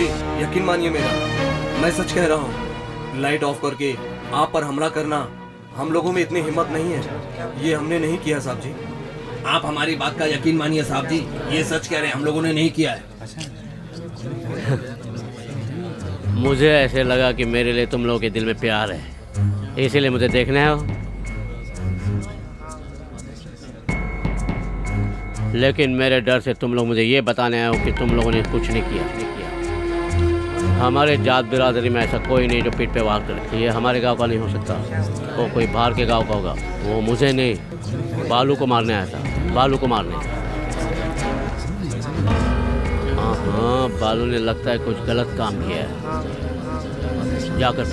जी यकीन मानिए मेरा, मैं सच कह रहा हूँ। लाइट ऑफ करके आप पर हमला करना हम लोगों में इतनी हिम्मत नहीं है। ये हमने नहीं किया साहब जी। आप हमारी बात का यकीन मानिए साहब जी, ये सच कह रहे हैं, हम लोगों ने नहीं किया है। मुझे ऐसे लगा कि मेरे लिए तुम लोगों के दिल में प्यार है, इसीलिए मुझे देखना है। लेकिन मेरे डर से तुम लोग मुझे ये बताने आए हो कि तुम लोगों ने कुछ नहीं किया। हमारे जात बिरादरी में ऐसा कोई नहीं जो पीठ पे वार करे। ये हमारे गांव का नहीं हो सकता, वो कोई बाहर के गांव का होगा। वो मुझे नहीं, बालू को मारने आया था। बालू को मारने। हाँ, बालू ने लगता है कुछ गलत काम किया है। जाकर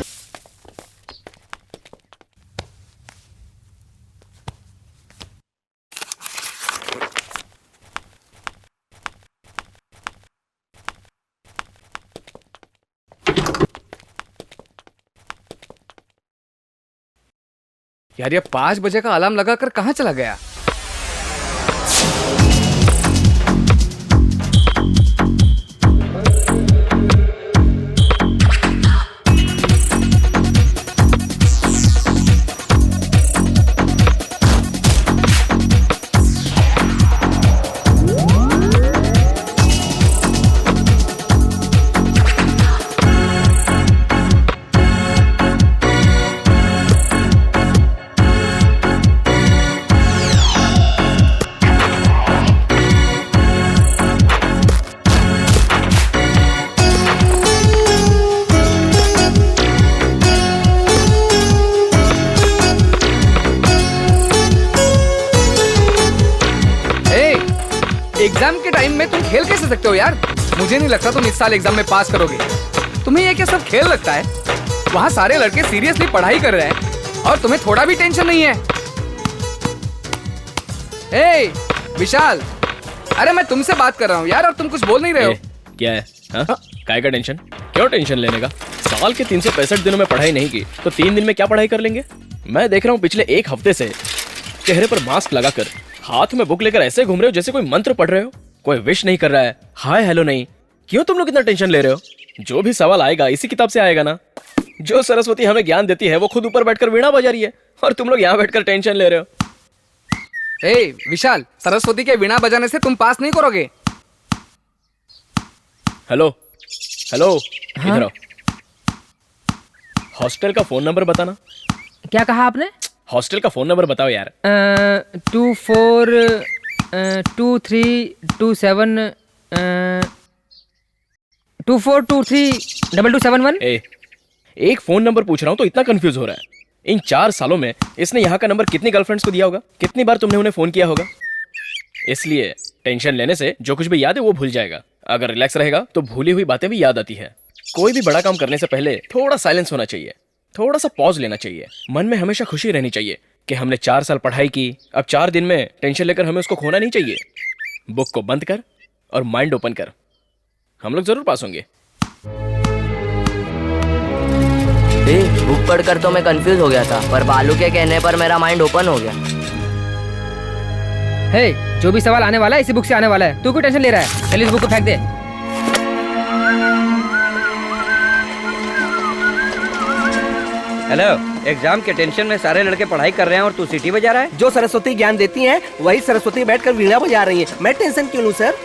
यार ये 5 बजे का अलार्म लगाकर कहाँ चला गया? एग्जाम के टाइम में तुम खेल कैसे सकते हो यार? मुझे नहीं लगता तुम इस साल एग्जाम में पास करोगे। तुम्हें ये क्या सब खेल लगता है? वहाँ सारे लड़के सीरियसली पढ़ाई कर रहे हैं और तुम्हें थोड़ा भी टेंशन नहीं है। ए विशाल, अरे मैं तुमसे बात कर रहा हूँ यार और तुम कुछ बोल नहीं रहे हो। क्या है? काय का टेंशन? क्यों टेंशन लेने का? साल के 365 दिनों में पढ़ाई नहीं की तो 3 दिन में क्या पढ़ाई कर लेंगे? मैं देख रहा हूँ पिछले 1 हफ्ते से चेहरे पर मास्क लगाकर हाथ में बुक लेकर ऐसे घूम रहे हो जैसे कोई मंत्र पढ़ रहे हो। कोई विश नहीं कर रहा है, हाय हेलो नहीं। क्यों तुम लोग इतना टेंशन ले रहे हो? जो भी सवाल आएगा इसी किताब से आएगा ना। जो सरस्वती हमें ज्ञान देती है वो खुद ऊपर बैठकर वीणा बजा रही है और तुम लोग यहाँ बैठकर टेंशन ले रहे हो। ए विशाल, सरस्वती के वीणा बजाने से तुम पास नहीं करोगे। हेलो हेलो, इधर आओ। हॉस्टल का फोन नंबर बताना। क्या कहा आपने? हॉस्टल का फोन नंबर बताओ यार। 242327 24232271। एक फोन नंबर पूछ रहा हूँ तो इतना कंफ्यूज हो रहा है। इन 4 सालों में इसने यहाँ का नंबर कितनी गर्लफ्रेंड्स को दिया होगा? कितनी बार तुमने उन्हें फोन किया होगा? इसलिए टेंशन लेने से जो कुछ भी याद है वो भूल जाएगा। अगर रिलैक्स रहेगा तो भूली हुई बातें भी याद आती है। कोई भी बड़ा काम करने से पहले थोड़ा साइलेंस होना चाहिए, थोड़ा सा पॉज लेना चाहिए। मन में हमेशा खुशी रहनी चाहिए कि हमने 4 साल पढ़ाई की, अब 4 दिन में टेंशन लेकर हमें उसको खोना नहीं चाहिए। बुक को बंद कर और माइंड ओपन कर, हम लोग जरूर पास होंगे। बुक पढ़कर तो मैं कंफ्यूज हो गया था, पर बालू के कहने पर मेरा माइंड ओपन हो गया। हे, जो भी सवाल आने वाला है इसी बुक से आने वाला है। तू क्यों टेंशन ले रहा है? चल इस बुक को फेंक दे। हेलो, एग्जाम के टेंशन में सारे लड़के पढ़ाई कर रहे हैं और तू सीटी बजा रहा है। जो सरस्वती ज्ञान देती हैं वही सरस्वती बैठकर वीणा बजा रही हैं। मैं टेंशन क्यों लूं सर?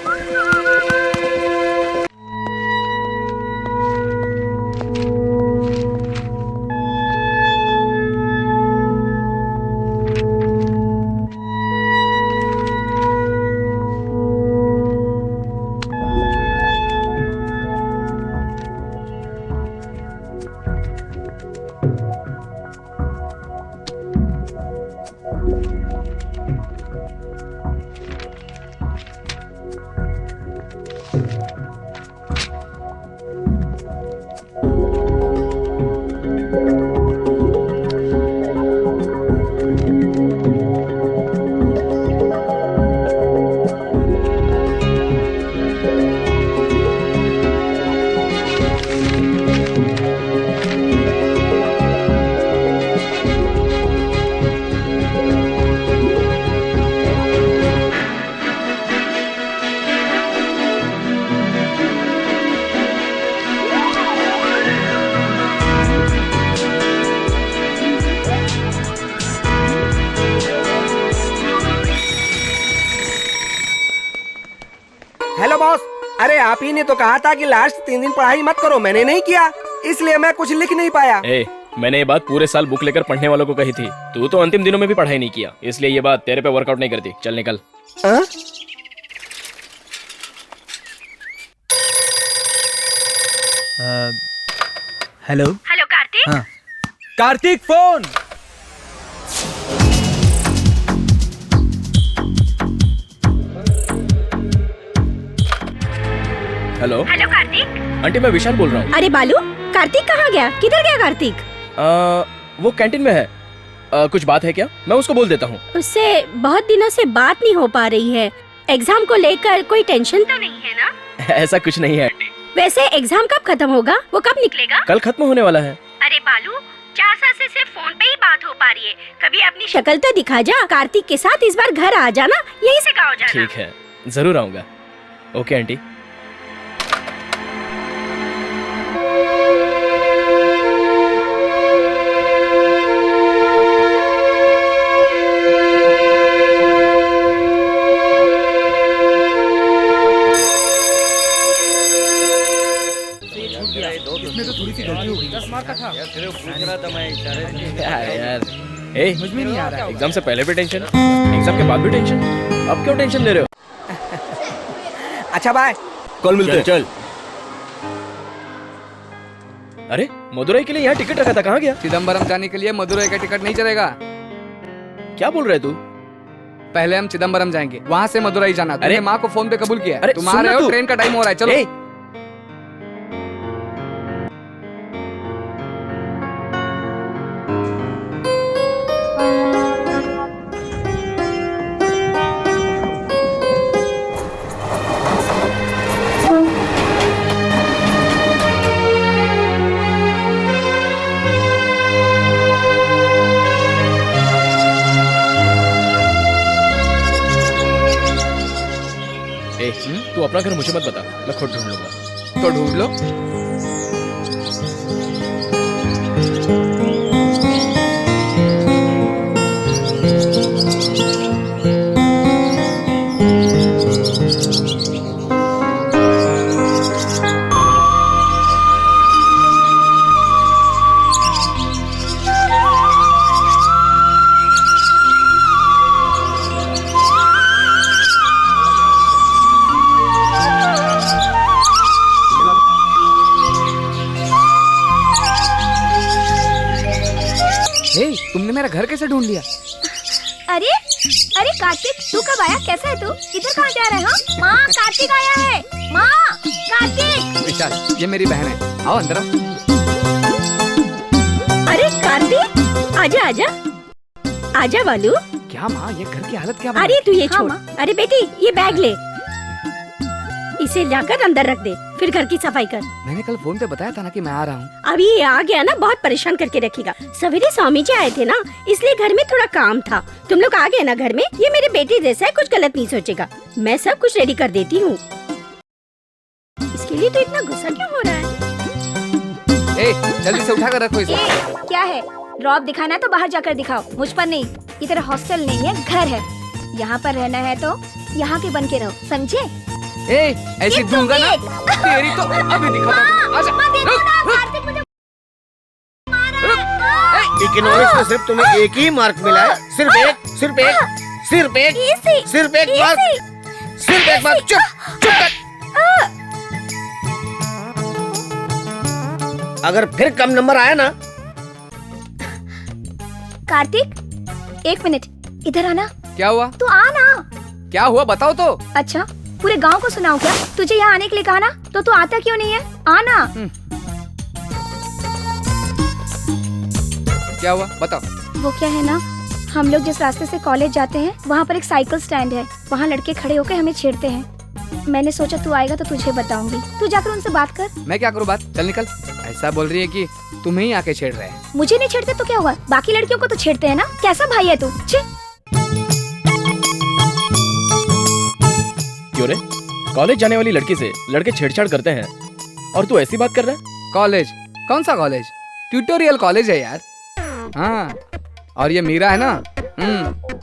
आप ही ने तो कहा था कि लास्ट 3 दिन पढ़ाई मत करो, मैंने नहीं किया, इसलिए मैं कुछ लिख नहीं पाया। मैंने ये बात पूरे साल बुक लेकर पढ़ने वालों को कही थी। तू तो अंतिम दिनों में भी पढ़ाई नहीं किया, इसलिए ये बात तेरे पे वर्कआउट नहीं करती। चल निकल। Hello hello Kartik. हाँ Kartik phone. Hello hello Kartik. Aunty मैं विशाल बोल रहा हूँ। अरे बालू, कार्तिक कहाँ गया? किधर गया कार्तिक? वो कैंटीन में है। कुछ बात है क्या? मैं उसको बोल देता हूँ। उससे बहुत दिनों से बात नहीं हो पा रही है। एग्जाम को लेकर कोई टेंशन तो नहीं है ना? ऐसा कुछ नहीं है आंटी। वैसे एग्जाम कब खत्म होगा? वो कब निकलेगा? कल खत्म होने वाला है। अरे बालू, 4 साल से सिर्फ फोन पे ही बात हो पा रही है। कभी अपनी शक्ल तो दिखा जा। कार्तिक के साथ इस बार घर आ जाना, यहीं से गाँव जाना। ठीक है, जरूर आऊंगा। Okay aunty. इसमें तो थोड़ी सी गलती हो गई। 10 मार्क का था। यार समझ में नहीं आ रहा है। एग्जाम से पहले भी टेंशन, एग्जाम के बाद भी टेंशन। अब क्यों टेंशन ले रहे हो? अच्छा बाय, कल मिलते हैं। चल। अरे मदुरई के लिए यहाँ टिकट रखा था, कहाँ गया? चिदम्बरम जाने के लिए मदुरई का टिकट नहीं चलेगा। क्या बोल रहे तू? पहले हम चिदम्बरम जाएंगे, वहाँ से मदुरई जाना। अरे माँ को फोन पे कबूल किया। अरे तुम आ रहे हो, ट्रेन का टाइम हो रहा है, चलो। तू अपना घर मुझे मत बता, मैं खुद ढूंढ लूंगा। तो ढूंढ लो। तुमने मेरा घर कैसे ढूंढ लिया? अरे अरे कार्तिक, तू कब आया? कैसा है तू? इधर कहाँ जा रहा है? हाँ माँ, कार्तिक आया है। माँ, कार्तिक। विशाल, ये मेरी बहन है, आओ अंदर आओ। अरे कार्तिक, आजा आजा आजा बालू। क्या माँ, ये घर की हालत क्या? अरे तू ये छोड़। अरे बेटी, ये बैग ले, इसे जाकर अंदर रख दे, फिर घर की सफाई कर। मैंने कल फोन पे बताया था ना कि मैं आ रहा हूँ। अभी ये आ गया ना, बहुत परेशान करके रखेगा। सवेरे स्वामी जी आए थे ना, इसलिए घर में थोड़ा काम था। तुम लोग आ गए ना घर में, ये मेरे बेटे जैसा है, कुछ गलत नहीं सोचेगा। मैं सब कुछ रेडी कर देती हूँ। इसके लिए तो इतना गुस्सा क्यों हो रहा है? जल्दी से उठा कर रखो इसे। क्या है? रौब दिखाना है तो बाहर जाकर दिखाओ, मुझ पर नहीं। ये तेरा हॉस्टल नहीं है, घर है। यहाँ पर रहना है तो यहाँ के बन के रहो, समझे? ऐसी दूंगा ना तेरी तो अभी दिखाता हूँ। आजा, इकोनॉमिक्स में सिर्फ तुम्हें एक ही मार्क मिला है, सिर्फ एक मार्क, सिर्फ एक मार्क। चुप कर। अगर फिर कम नंबर आया ना। कार्तिक, 1 मिनट, इधर आना। क्या हुआ? तू आना। क्या हुआ बताओ तो। अच्छा, पूरे गांव को सुनाऊं क्या? तुझे यहाँ आने के लिए कहा ना, तो तू आता क्यों नहीं है? आना। क्या हुआ बताओ। वो क्या है ना, हम लोग जिस रास्ते से कॉलेज जाते हैं, वहाँ पर एक साइकिल स्टैंड है। वहाँ लड़के खड़े होकर हमें छेड़ते हैं। मैंने सोचा तू आएगा तो तुझे बताऊंगी, तू जाकर उनसे बात कर। मैं क्या करूँ बात? चल निकल। ऐसा बोल रही है कि तुम्हें ही आके छेड़ रहे हैं। मुझे नहीं छेड़ते तो क्या हुआ? बाकी लड़कियों को तो छेड़ते हैं ना। कैसा भाई है तू? क्यों रे? कॉलेज जाने वाली लड़की से लड़के छेड़छाड़ करते हैं और तू ऐसी बात कर रहा है? कॉलेज? कौन सा कॉलेज? ट्यूटोरियल कॉलेज है यार। हाँ, और ये मीरा है ना,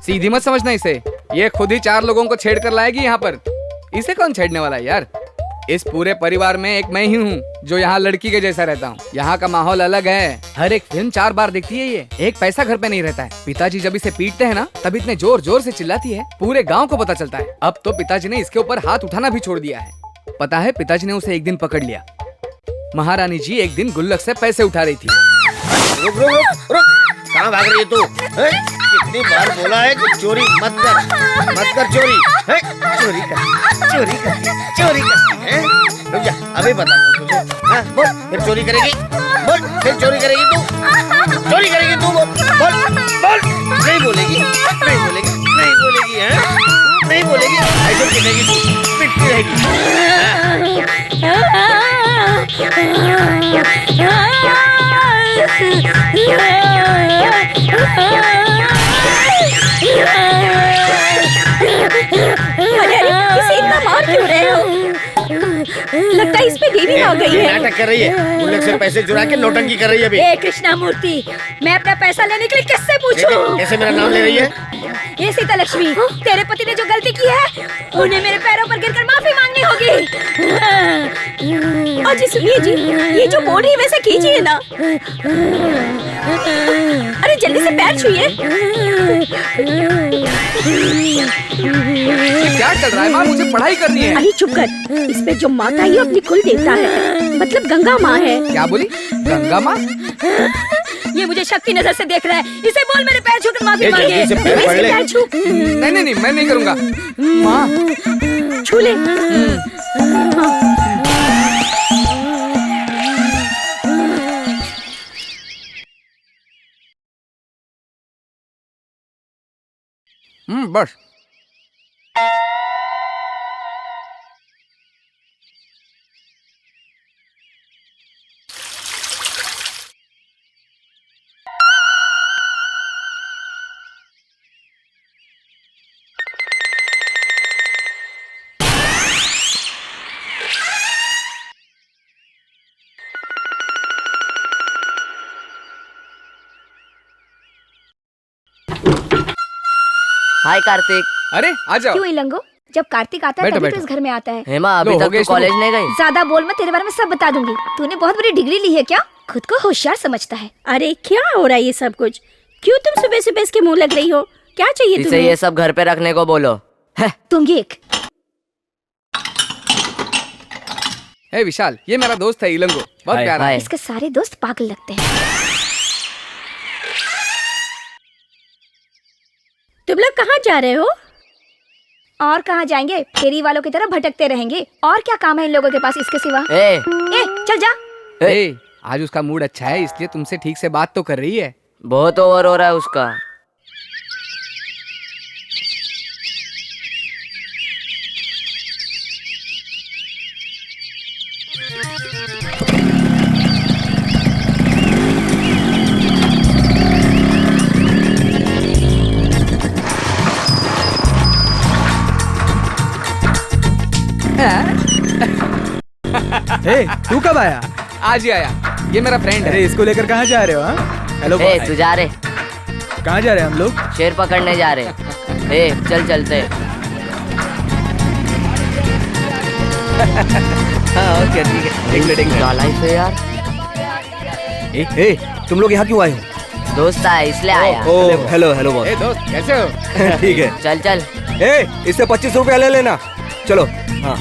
सीधी मत समझना इसे। ये खुद ही 4 लोगों को छेड़ कर लाएगी यहाँ पर। इसे कौन छेड़ने वाला है यार? इस पूरे परिवार में एक मैं ही हूँ जो यहाँ लड़की के जैसा रहता हूँ। यहाँ का माहौल अलग है। हर एक फिल्म 4 बार देखती है ये। एक पैसा घर पे नहीं रहता है। पिताजी जब इसे पीटते हैं ना तब इतने जोर जोर से चिल्लाती है, पूरे गांव को पता चलता है। अब तो पिताजी ने इसके ऊपर हाथ उठाना भी छोड़ दिया है। पता है पिताजी ने उसे एक दिन पकड़ लिया। महारानी जी एक दिन गुल्लक से पैसे उठा रही थी। रुक रुक रुक रुक, कहाँ भाग रही है तू? कितनी बार बोला है कि चोरी मत कर चोरी। चोरी कर है? रुक जा, अभी बताता हूँ तुझे। हाँ, बोल, फिर चोरी करेगी? बोल, फिर चोरी करेगी तू? चोरी करेगी तू? बोल, नहीं बोलेगी, हैं? नहीं बोलेगी, ऐसे पिटेगी तू, पिटती रहेगी। इसे इतना मार क्यों रहे हो? लगता है इस पे देवी आ गई है। नाटक कर रही है, गुल्लक से पैसे चुरा के नौटंकी कर रही है अभी। ए कृष्णा मूर्ति, मैं अपना पैसा लेने के लिए किससे पूछूं? कैसे मेरा नाम ले रही है? ये सीता लक्ष्मी, तेरे पति ने जो गलती की है उन्हें मेरे पैरों पर गिरकर माफी मांगनी होगी। और जी सुनिए जी, ये जो बोल रही है वैसे कीजिए ना। अरे जल्दी से पैर छुइए। क्या चल रहा है माँ? मुझे पढ़ाई करनी है। अरे चुप कर, इस पे जो माता है अपनी कुल देवता है, मतलब गंगा माँ है। क्या बोली? गंगा माँ? ये मुझे शक की नजर से देख रहा है। इसे बोल मेरे पैर छूकर माफी मांगे। जल्दी से पैर पकड़ ले। पैर छू। नहीं, मैं नहीं करूँगा। माँ छू ले। बस। हाय कार्तिक। अरे आ जाओ। क्यों इलंगो? जब कार्तिक आता है बैठो, तभी तो बैठो। इस घर में आता है। हेमा अभी लो, हो तक गया तो कॉलेज नहीं गई? ज्यादा बोल मत, तेरे बारे में सब बता दूंगी। तूने बहुत बड़ी डिग्री ली है क्या? खुद को होशियार समझता है। अरे क्या हो रहा है ये सब कुछ? क्यों तुम सुबह सुबह इसके मुंह लग रही हो? क्या चाहिए इसे तुम्हें? ये सब घर पे रखने को बोलो। तुम ये एक हे विशाल, ये मेरा दोस्त है इलंगो, बहुत हाय, प्यारा है। इसके सारे दोस्त पागल लगते हैं। तुम लोग कहाँ जा रहे हो? और कहाँ जाएंगे? फेरी वालों की तरह भटकते रहेंगे। और क्या काम है इन लोगों के पास इसके सिवा? ए, चल जा। ए, आज उसका मूड अच्छा है इसलिए तुमसे ठीक से बात तो कर रही है। बहुत ओवर हो रहा है उसका। हे, तू कब आया? आज ही आया। ये मेरा फ्रेंड है। अरे इसको लेकर कहाँ जा रहे हो? हाँ, हेलो ए, तू जा रहे? कहाँ जा रहे हैं हम लोग? शेर पकड़ने जा रहे। ए, चल चलते। हाँ ओके ठीक है, एक मिनट क्या लाइफ है यार। ए, तुम लोग यहाँ क्यों आए हो? दोस्त आया इसलिए आया। ओ हेलो बॉस। ए दोस्त, कैसे हो? ठीक है। चल चल। ए, इससे 25 रुपया ले लेना। चलो। हाँ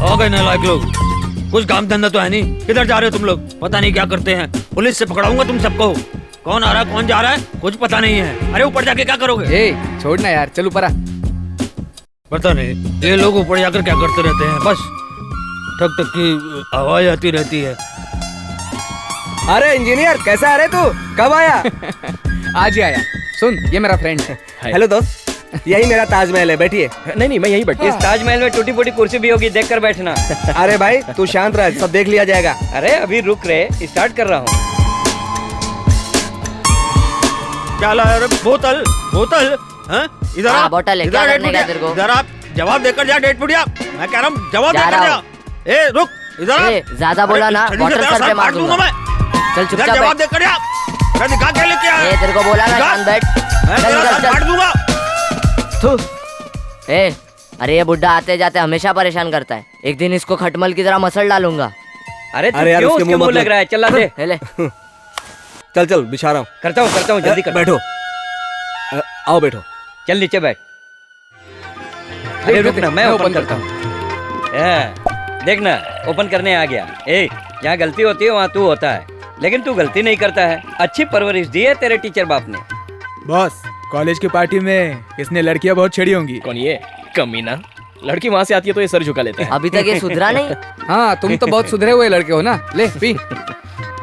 हो गए नालायक लोग, कुछ काम धंधा तो है नहीं। किधर जा रहे हो तुम लोग? पता नहीं क्या करते हैं। पुलिस से पकड़ाऊंगा तुम सबको। कौन आ रहा है कौन जा रहा है कुछ पता नहीं है। अरे ऊपर जाके क्या करोगे? ए, छोड़ना यार, चल ऊपर आ। पता नहीं ये लोग ऊपर जाकर क्या करते रहते हैं। बस ठक ठक की आवाज आती रहती है। अरे इंजीनियर, कैसा आ रहे तू? कब आया? आज ही आया। सुन, ये मेरा फ्रेंड है। हेलो दोस्त, यही मेरा ताजमहल है, बैठिए। नहीं मैं यहीं बैठा। इस ताजमहल में टूटी फूटी कुर्सी भी होगी, देख कर बैठना। अरे भाई तू शांत रह, सब देख लिया जाएगा। अरे अभी रुक रहे, स्टार्ट कर रहा हूँ। क्या लाया रे? बोतल बोतल? हाँ? इधर हाँ, आ। बोतल है। इधर क्या आ, करने का डेढ़ तेरे को? इधर आप जवाब देकर जा। डेढ़ फुटिया, मैं कह रहा हूँ जवाब जा देकर रहा जा। हूँ। ए रुक इधर ए, ज्यादा बोला ना, वाटर सर पे मार दूंगा। चल चुपचाप जवाब बैठ। दे कर मैं दिखा क्या लेके आया? ए, तेरे को बोला ना, शांत बैठ। मैं चल, तेरा चल, सर चल। फाड़ दूंगा। थू। ए, अरे ये बुड्ढा आते जाते हमेशा परेशान करता है। एक दिन इसको खटमल की तरह मसल डालूंगा। अरे तू अरे यार, क्यों उसके उसके मुंह मुंह मत लग रहा है? चला दे। ले चल चल बिछा रहा हूँ। करता हूँ जल्दी कर। बैठो। आओ बैठो। चल नीचे बैठ। अरे रुक ना, मैं ओपन करता हूँ। हूँ। देखना, ओपन करने आ गया। ए, जहाँ गलती होती है वहाँ तू होता है, लेकिन तू गलती नहीं करता है। अच्छी परवरिश दी है तेरे टीचर बाप ने। बॉस, कॉलेज की पार्टी में इसने लड़कियां बहुत छेड़ी होंगी। कौन ये कमीना? लड़की वहां से आती है तो ये सर झुका लेता है। अभी तक ये सुधरा नहीं। हाँ, तुम तो बहुत सुधरे हुए लड़के हो ना। ले पी।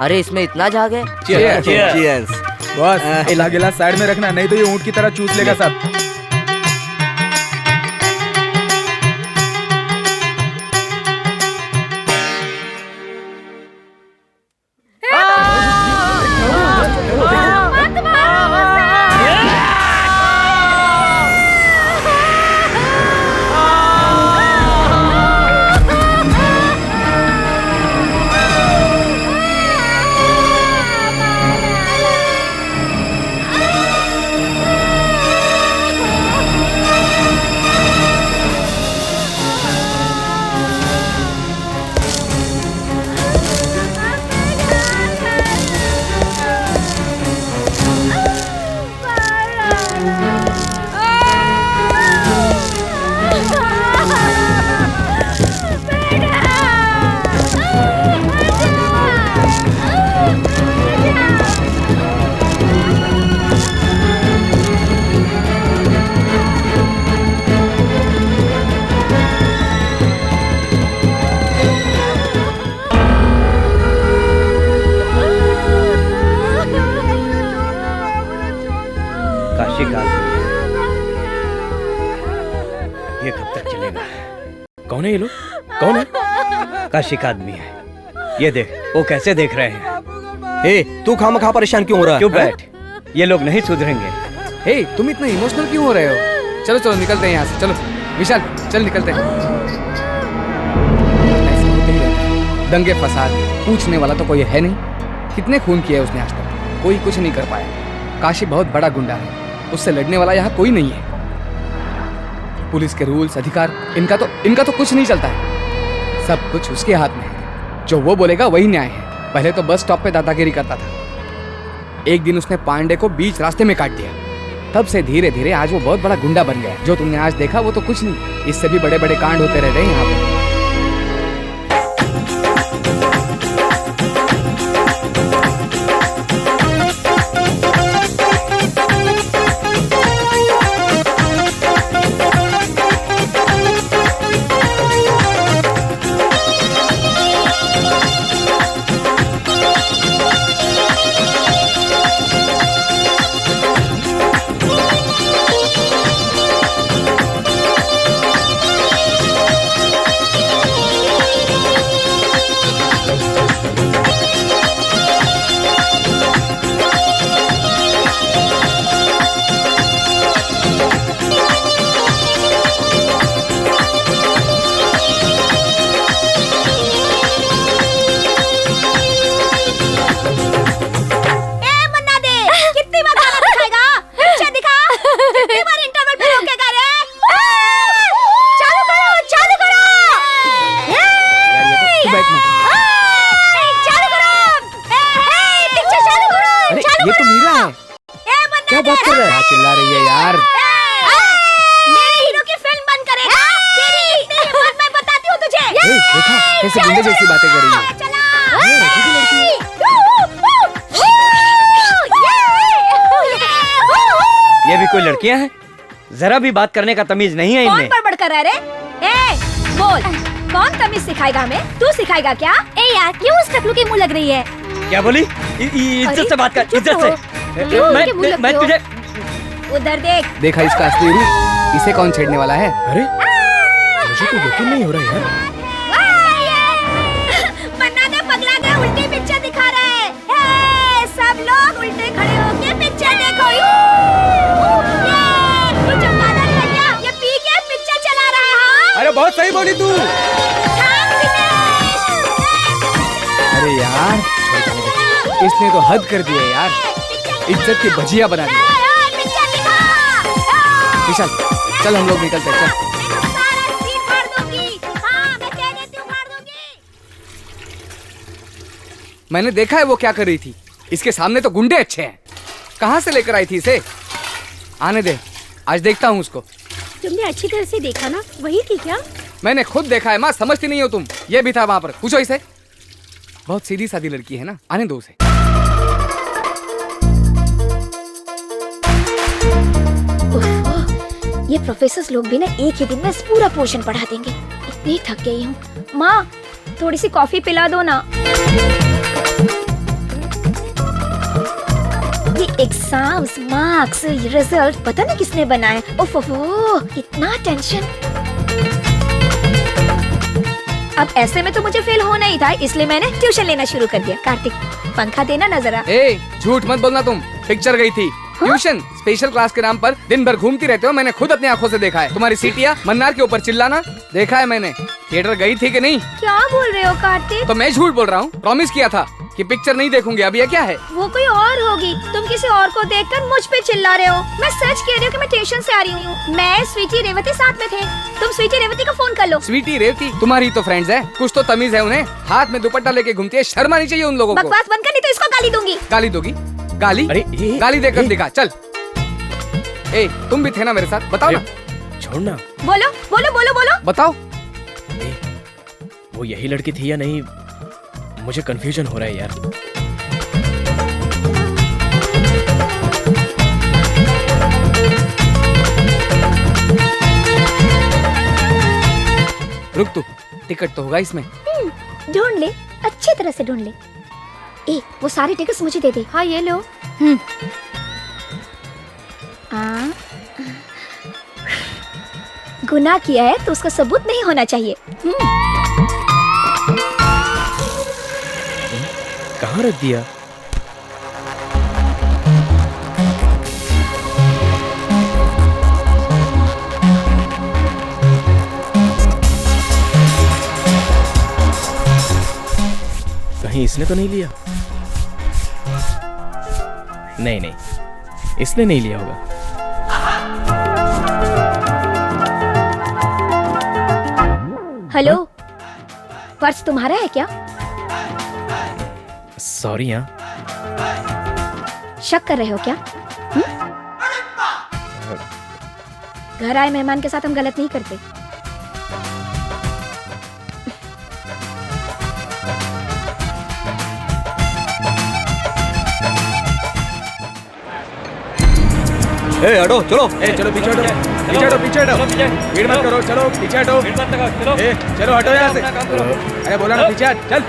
अरे इसमें इतना झाग है। Cheers. बॉस, इला गिलास साइड में रखना, नहीं तो ये ऊंट की तरह चूस लेगा सब। काशी का ये कब तक चलेगा? कौन है ये लोग? कौन है? काशी का आदमी है। ये देख, वो कैसे देख रहे हैं। ए, तू खामखा परेशान क्यों हो रहा है? चुप बैठ, ये लोग नहीं सुधरेंगे। हे, तुम इतने इमोशनल क्यों हो रहे हो? चलो चलो निकलते हैं यहाँ से। चलो विशाल, चल निकलते हैं। ऐसे होते ही रहता है। दंगे फसाद पूछने वाला तो कोई है नहीं। कितने खून किए उसने आज तक, कोई कुछ नहीं कर पाया। काशी बहुत बड़ा गुंडा है, उससे लड़ने वाला यहाँ कोई नहीं है। पुलिस के रूल्स अधिकार इनका तो कुछ नहीं चलता है। सब कुछ उसके हाथ में है। जो वो बोलेगा वही न्याय है। पहले तो बस स्टॉप पे दादागिरी करता था। एक दिन उसने पांडे को बीच रास्ते में काट दिया। तब से धीरे धीरे आज वो बहुत बड़ा गुंडा बन गया। जो तुमने आज देखा वो तो कुछ नहीं, इससे भी बड़े बड़े कांड होते रहते हैं यहाँ पे। ये तो मीरा है। क्या बात कर रहा है? चिल्ला रही है यार। मेरे हीरो की फिल्म बंद करेगा? तेरी इतनी हिम्मत मैं बताती हूँ तुझे। देखा कैसे गुंडे जैसी बातें कर रही है। ये भी कोई लड़कियां हैं? जरा भी बात करने का तमीज नहीं है कौन इनमें। बड़बड़ कर रहा है रे? ए, बोल, कौन तमीज सिखाएगा हमें? तू सिखाएगा क्या? ए यार, क्यों उस टकलू की मुंह लग रही है? क्या बोली? इज्जत से बात कर, चुप इज्जत रहो। से। क्यों उनके मुंह मैं लगते हो? तुझे उधर देख। देखा इसका असली रूप? इसे कौन छेड़ने वाला है? अरे मुझे तो यकीन नहीं हो रहा यार। मन्ना ने पगला के उल्टी पिक्चर दिखा रहा है। हे, सब लोग उल्टे खड़े होके पिक्चर देखो। ये चमगादड़ भैया, ये पी के पिक्चर चला रहा है। हाँ? अरे बहुत सही बोली तू। हाँ, अरे यार इसने तो हद कर दिया यार, इज्जत की भजिया बना दी। विशाल चल हम लोग निकलते हैं, चल। मैंने देखा है वो क्या कर रही थी, इसके सामने तो गुंडे अच्छे हैं। कहाँ से लेकर आई थी इसे? आने दे, आज देखता हूँ उसको। तुमने अच्छी तरह से देखा ना, वही थी क्या? मैंने खुद देखा है माँ, समझती नहीं हो तुम। ये भी था वहाँ पर, पूछो इसे। बहुत सीधी सादी लड़की है ना, आने दो उसे। ये प्रोफेसर लोग भी ना एक ही दिन में पूरा पोर्शन पढ़ा देंगे। इतनी थक गई हूँ। माँ थोड़ी सी कॉफी पिला दो ना। ये एग्जाम्स, मार्क्स, रिजल्ट पता नहीं किसने बनाए। ओफो इतना टेंशन। अब ऐसे में तो मुझे फेल होना ही था, इसलिए मैंने ट्यूशन लेना शुरू कर दिया। कार्तिक पंखा देना ना जरा। ए झूठ मत बोलना, तुम पिक्चर गई थी। ट्यूशन स्पेशल क्लास के नाम पर दिन भर घूमती रहते हो, मैंने खुद अपनी आंखों से देखा है। तुम्हारी सीटियाँ मन्नार के ऊपर चिल्लाना देखा है मैंने। थिएटर गई थी कि नहीं? क्या बोल रहे हो कार्तिक? तो मैं झूठ बोल रहा हूँ? प्रॉमिस किया था कि पिक्चर नहीं देखूंगी, अब ये क्या है? वो कोई और होगी, तुम किसी और को देखकर मुझ पे चिल्ला रहे हो। मैं सच कह रही हूँ कि मैं ट्यूशन से आ रही हूँ। मैं स्वीटी रेवती साथ में थे। तुम स्वीटी रेवती को फोन कर लो। स्वीटी रेवती तुम्हारी तो फ्रेंड्स है, कुछ तो तमीज है उन्हें। हाथ में दुपट्टा लेके घूमती है, शर्म आनी चाहिए उन लोगों को। बकवास बंद कर, नहीं तो इसको गाली दूंगी। गाली दोगी? गाली? गाली देकर दिखा, चल। ए तुम भी थे ना मेरे साथ, बताओ ना। छोड़ना। बोलो बोलो बोलो बोलो। बताओ। वो यही लड़की थी या नहीं, मुझे कंफ्यूजन हो रहा है यार। रुक तू, टिकट तो होगा इसमें। ढूंढ ले, अच्छी तरह से ढूंढ ले। ए वो सारे टिकट्स मुझे दे दे। हाँ ये लो। गुनाह किया है तो उसका सबूत नहीं होना चाहिए। कहाँ रख दिया? कहीं इसने तो नहीं लिया? नहीं नहीं, इसने नहीं लिया होगा। हेलो, पर्स तुम्हारा है क्या? सॉरी। हाँ, शक कर रहे हो क्या? घर आए मेहमान के साथ हम गलत नहीं करते। ए हटो, चलो। ए चलो पीछे हटो, पीछे हटो, पीछे हटो। भीड़ मत करो, चलो पीछे हटो। ए चलो हटो यहाँ से। अरे बोला ना पीछे हट, चल।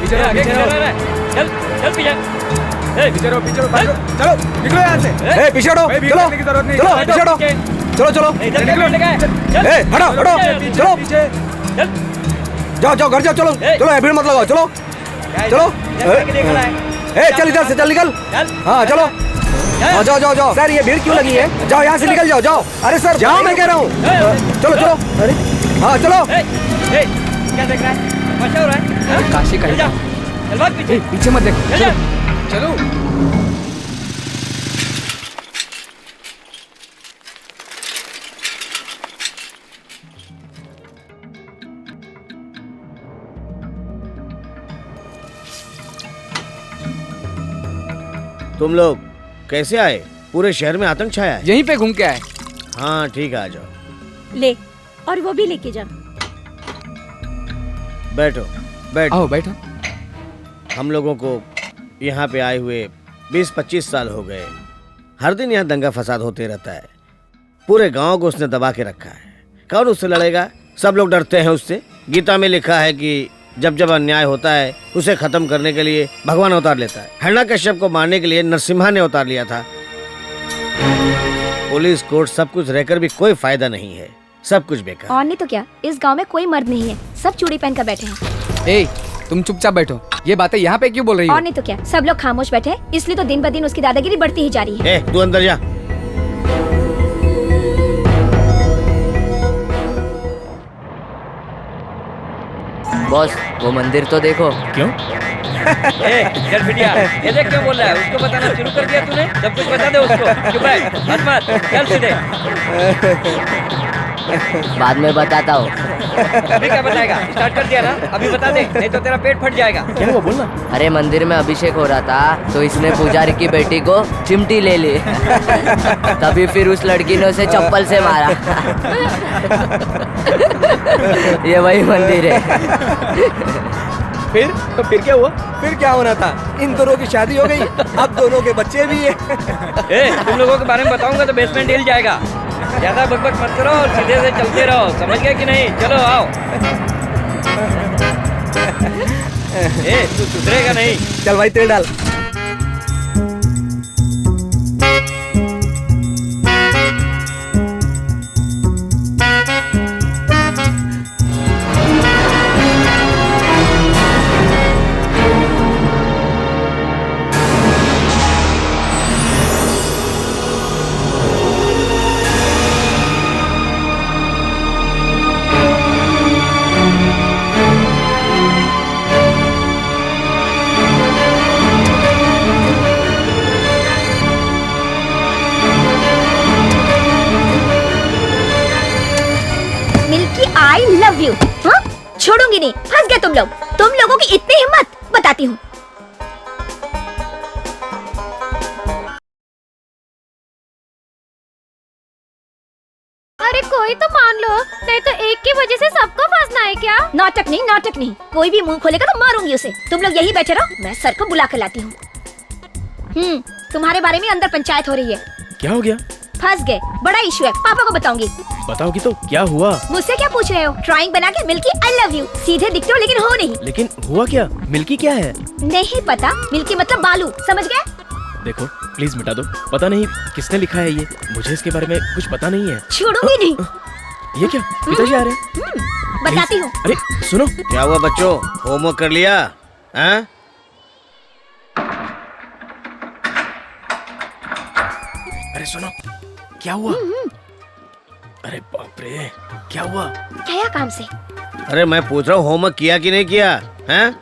पीछे रहो, पीछे रहो। चल चल पीछे। पीछे रहो, पीछे रहो, चलो निकलो यहाँ से। ए पीछे हटो, भीड़ चलो करने की जरूरत नहीं। चलो, पीछे हटो, चलो चलो। ए हटो हटो, चलो पीछे। जाओ जाओ, घर जाओ, चलो चलो, भीड़ मत लगाओ, चलो चलो। ए चल इधर से, चल निकल। हाँ चलो, हाँ जाओ जाओ जाओ। सर ये भीड़ क्यों लगी है? जाओ यहाँ से निकल जाओ, जाओ। अरे सर जाओ, मैं कह रहा हूँ। चलो चलो, अरे हाँ चलो। क्या देख रहा है? तमाशा हो रहा है? काशी का चल भाग पीछे। पीछे मत देखो, चलो चलो। तुम लोग कैसे आए? पूरे शहर में आतंक छाया है। यहीं पे घूम के आए। हाँ ठीक है, आ जाओ। ले, और वो भी लेके जा। बैठो बैठो। आओ बैठो। हम लोगों को यहाँ पे आए हुए 20-25 साल हो गए। हर दिन यहाँ दंगा फसाद होते रहता है। पूरे गांव को उसने दबा के रखा है। कौन उससे लड़ेगा? सब लोग डरते हैं उससे। गीता में लिखा है कि जब जब अन्याय होता है उसे खत्म करने के लिए भगवान अवतार लेता है। हिरण्यकश्यप को मारने के लिए नरसिम्हा ने अवतार लिया था। पुलिस कोर्ट सब कुछ रहकर भी कोई फायदा नहीं है, सब कुछ बेकार। और नहीं तो क्या, इस गांव में कोई मर्द नहीं है, सब चूड़ी पहन कर बैठे हैं। ए तुम चुपचाप बैठो। ये बातें यहाँ पे क्यों बोल रही हो? और नहीं तो क्या, सब लोग खामोश बैठे हैं, इसलिए तो दिन ब दिन उसकी दादागिरी बढ़ती ही जा रही है। तू अंदर जा। बॉस वो मंदिर तो देखो। क्यों? चल बिटिया, ये देख क्यों बोल रहा है? उसको बताना शुरू कर दिया तूने? सब कुछ बता दे उसको। चुप रह, मत चल सीधे। बाद में बताता हूँ। अभी क्या बताएगा? स्टार्ट कर दिया ना, अभी बता दे, नहीं तो तेरा पेट फट जाएगा। क्या हुआ बोलना? अरे मंदिर में अभिषेक हो रहा था तो इसने पुजारी की बेटी को चिमटी ले ली। तभी फिर उस लड़की ने उसे चप्पल से मारा। ये वही मंदिर है। फिर क्या हुआ? फिर क्या होना था? इन दोनों की शादी हो गई, अब दोनों के बच्चे भी है। तुम लोगों के बारे में बताऊंगा तो बेसमेंट हिल जाएगा। ज्यादा बकबक मत करो और सीधे से चलते रहो, समझ गए कि नहीं? चलो आओ। तू सुधरेगा नहीं। चल भाई तेल डाल। I love you. छोड़ूंगी नहीं, फंस गए तुम लोग। तुम लोगों की इतनी हिम्मत, बताती हूँ। अरे कोई तो मान लो, नहीं तो एक की वजह से सबको फंसना है क्या? नाटक नहीं, नाटक नहीं। कोई भी मुंह खोलेगा तो मारूंगी उसे। तुम लोग यही बैठे रहो, मैं सर को बुला कर लाती हूँ। तुम्हारे बारे में अंदर पंचायत हो रही है। क्या हो गया? फंस गए, बड़ा इशू है, पापा को बताऊंगी। बताओगी तो क्या हुआ? मुझसे क्या पूछ रहे हो? ड्राइंग बना के मिल्की आई लव यू। सीधे दिखते हो लेकिन हो नहीं। लेकिन हुआ क्या? मिल्की क्या है? नहीं पता, मिल्की मतलब बालू, समझ गए? देखो प्लीज मिटा दो, पता नहीं किसने लिखा है ये, मुझे इसके बारे में कुछ पता नहीं है। छोड़ूंगी नहीं। ये क्या? पिताजी आ रहे हैं। बताती हूँ। अरे सुनो। क्या हुआ बच्चों, होमवर्क कर लिया? हाँ? अरे सुनो, क्या हुआ? अरे बाप रे, क्या हुआ? क्या काम से? अरे मैं पूछ रहा हूँ होमवर्क किया कि नहीं किया? हैं?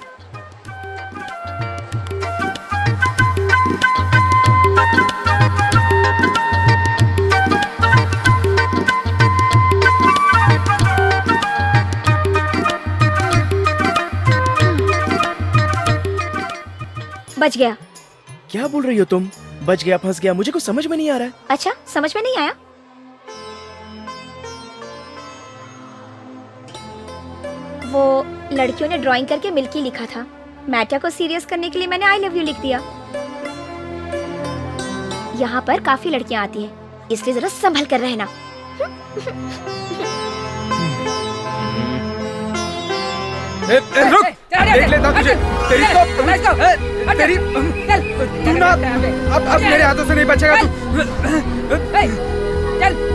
बच गया। क्या बोल रही हो तुम? बच गया, फंस गया, मुझे कुछ समझ में नहीं आ रहा है। अच्छा, समझ में नहीं आया? वो लड़कियों ने ड्राइंग करके मिल्की लिखा था। मैटर को सीरियस करने के लिए मैंने आई लव यू लिख दिया। यहाँ पर काफी लड़कियाँ आती हैं, इसलिए जरा संभल कर रहना। रुक, देख लेता तुझे। तेरी तू ना अब मेरे हाथों से नहीं बचेगा तू। चल।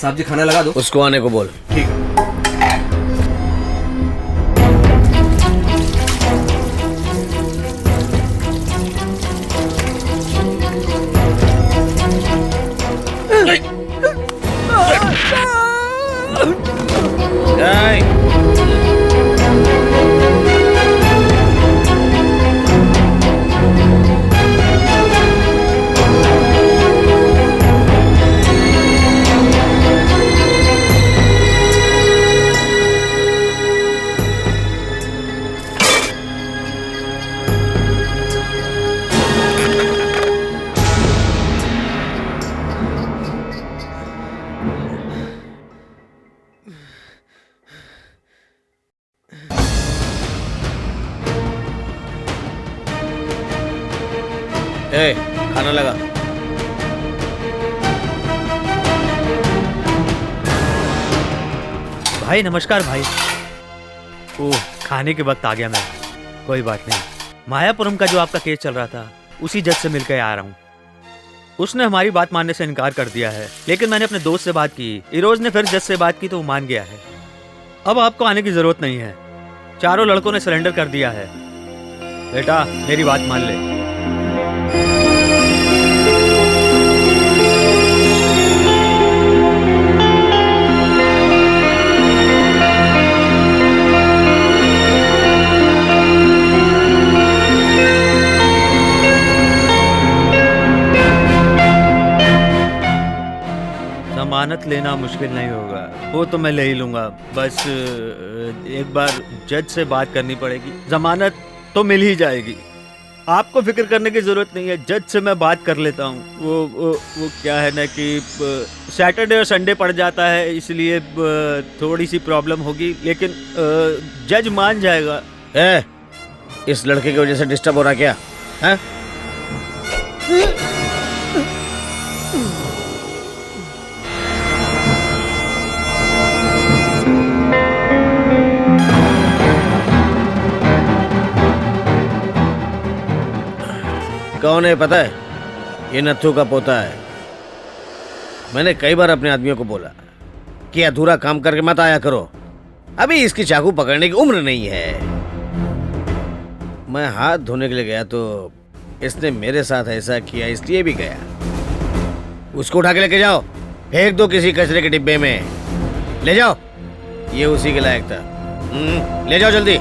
साहब जी खाना लगा दो। उसको आने को बोल। ठीक है। खाना लगा। भाई नमस्कार भाई। ओह, खाने के वक्त आ गया मैं। कोई बात नहीं। मायापुरम का जो आपका केस चल रहा था उसी जज से मिलकर आ रहा हूँ। उसने हमारी बात मानने से इनकार कर दिया है, लेकिन मैंने अपने दोस्त से बात की, इरोज ने फिर जज से बात की तो वो मान गया है। अब आपको आने की जरूरत नहीं है, चारों लड़कों ने सरेंडर कर दिया है। बेटा मेरी बात मान ले। जमानत लेना मुश्किल नहीं होगा, वो तो मैं ले ही लूंगा। बस एक बार जज से बात करनी पड़ेगी, जमानत तो मिल ही जाएगी। आपको फिक्र करने की जरूरत नहीं है, जज से मैं बात कर लेता हूँ। वो क्या है ना कि सैटरडे और संडे पड़ जाता है, इसलिए थोड़ी सी प्रॉब्लम होगी, लेकिन जज मान जाएगा। इस लड़के की वजह से डिस्टर्ब हो रहा क्या है? कौन है पता है? ये नत्थू का पोता है। मैंने कई बार अपने आदमियों को बोला कि अधूरा काम करके मत आया करो, अभी इसकी चाकू पकड़ने की उम्र नहीं है। मैं हाथ धोने के लिए गया तो इसने मेरे साथ ऐसा किया, इसलिए भी गया। उसको उठा के लेके जाओ, फेंक दो किसी कचरे के डिब्बे में, ले जाओ, ये उसी के लायक था। ले जाओ जल्दी।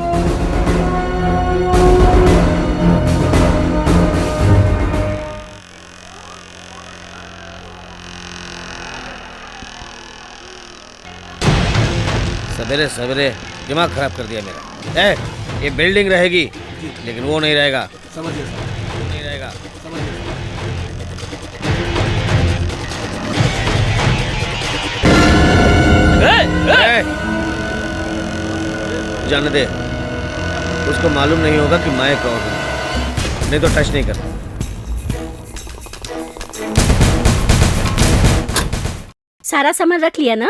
सवेरे सवेरे दिमाग खराब कर दिया मेरा। ये बिल्डिंग रहेगी लेकिन वो नहीं रहेगा। समझिए नहीं रहेगा। जाने दे, उसको मालूम नहीं होगा कि मैं कौन हूं, नहीं तो टच नहीं करता। सारा सामान रख लिया ना?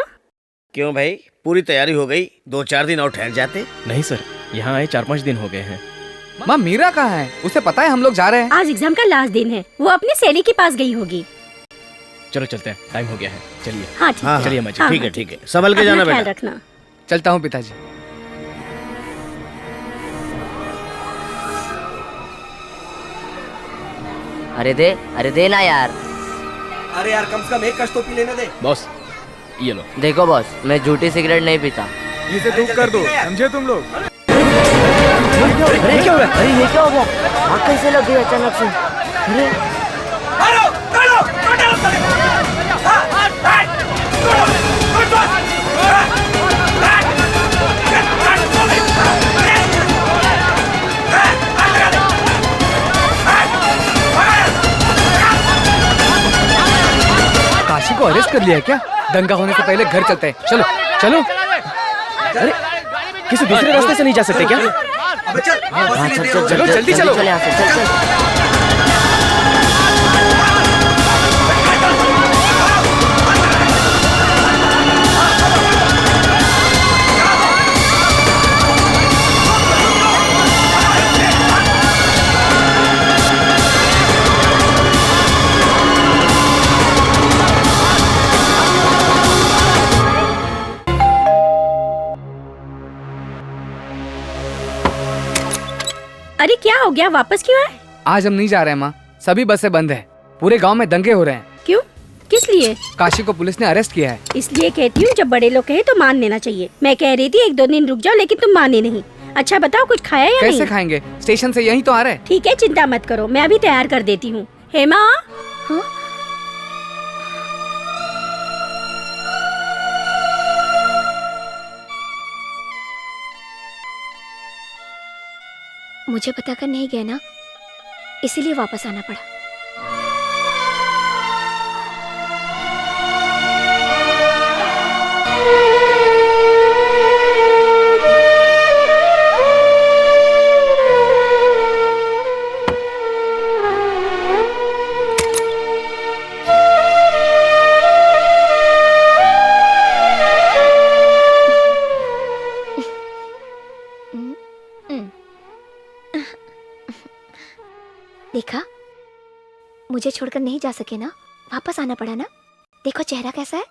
क्यों भाई, पूरी तैयारी हो गई? 2-4 दिन और ठहर जाते। नहीं सर, यहाँ आए 4-5 दिन हो गए हैं। माँ मीरा कहाँ है? उसे पता है हम लोग जा रहे हैं। आज एग्जाम का लास्ट दिन है, वो अपनी सहेली के पास गई होगी। चलो चलते हैं, टाइम हो गया है, चलिए। हाँ ठीक है। चलिए अम्मा जी। ठीक है ठीक है, संभल के जाना अपना ख्याल बेटा। रखना। चलता हूँ पिताजी। अरे दे ना यार। अरे यार कम से कम एक कश तो पी लेने दे। बॉस ये लो। देखो बॉस, मैं झूठी सिगरेट नहीं पीता। इसे दूर कर दो, समझे तुम लोग? अरे क्या हुआ? अरे ये क्या हुआ? आग कैसे लग गई अचानक से? अरे काशी को अरेस्ट कर लिया है क्या? दंगा होने से पहले घर चलते हैं। चलो चलो। अरे किसी दूसरे रास्ते से नहीं जा सकते क्या? हाँ चल चलो जल्दी चलो। चल यहाँ से, चल। अरे क्या हो गया, वापस क्यों आए? आज हम नहीं जा रहे हैं माँ, सभी बसें बंद है। पूरे गांव में दंगे हो रहे हैं। क्यों, किस लिए? काशी को पुलिस ने अरेस्ट किया है। इसलिए कहती हूँ, जब बड़े लोग कहे तो मान लेना चाहिए। मैं कह रही थी 1-2 दिन रुक जाओ, लेकिन तुम माने नहीं। अच्छा बताओ, कुछ खाया या नहीं? कैसे खाएंगे? स्टेशन से यहीं तो आ रहे हैं। ठीक है, चिंता मत करो, मैं अभी तैयार कर देती हूँ। हेमा, हाँ? मुझे पता कर नहीं गया ना, इसीलिए वापस आना पड़ा। देखा, मुझे छोड़कर नहीं जा सके ना, वापस आना पड़ा ना। देखो चेहरा कैसा है।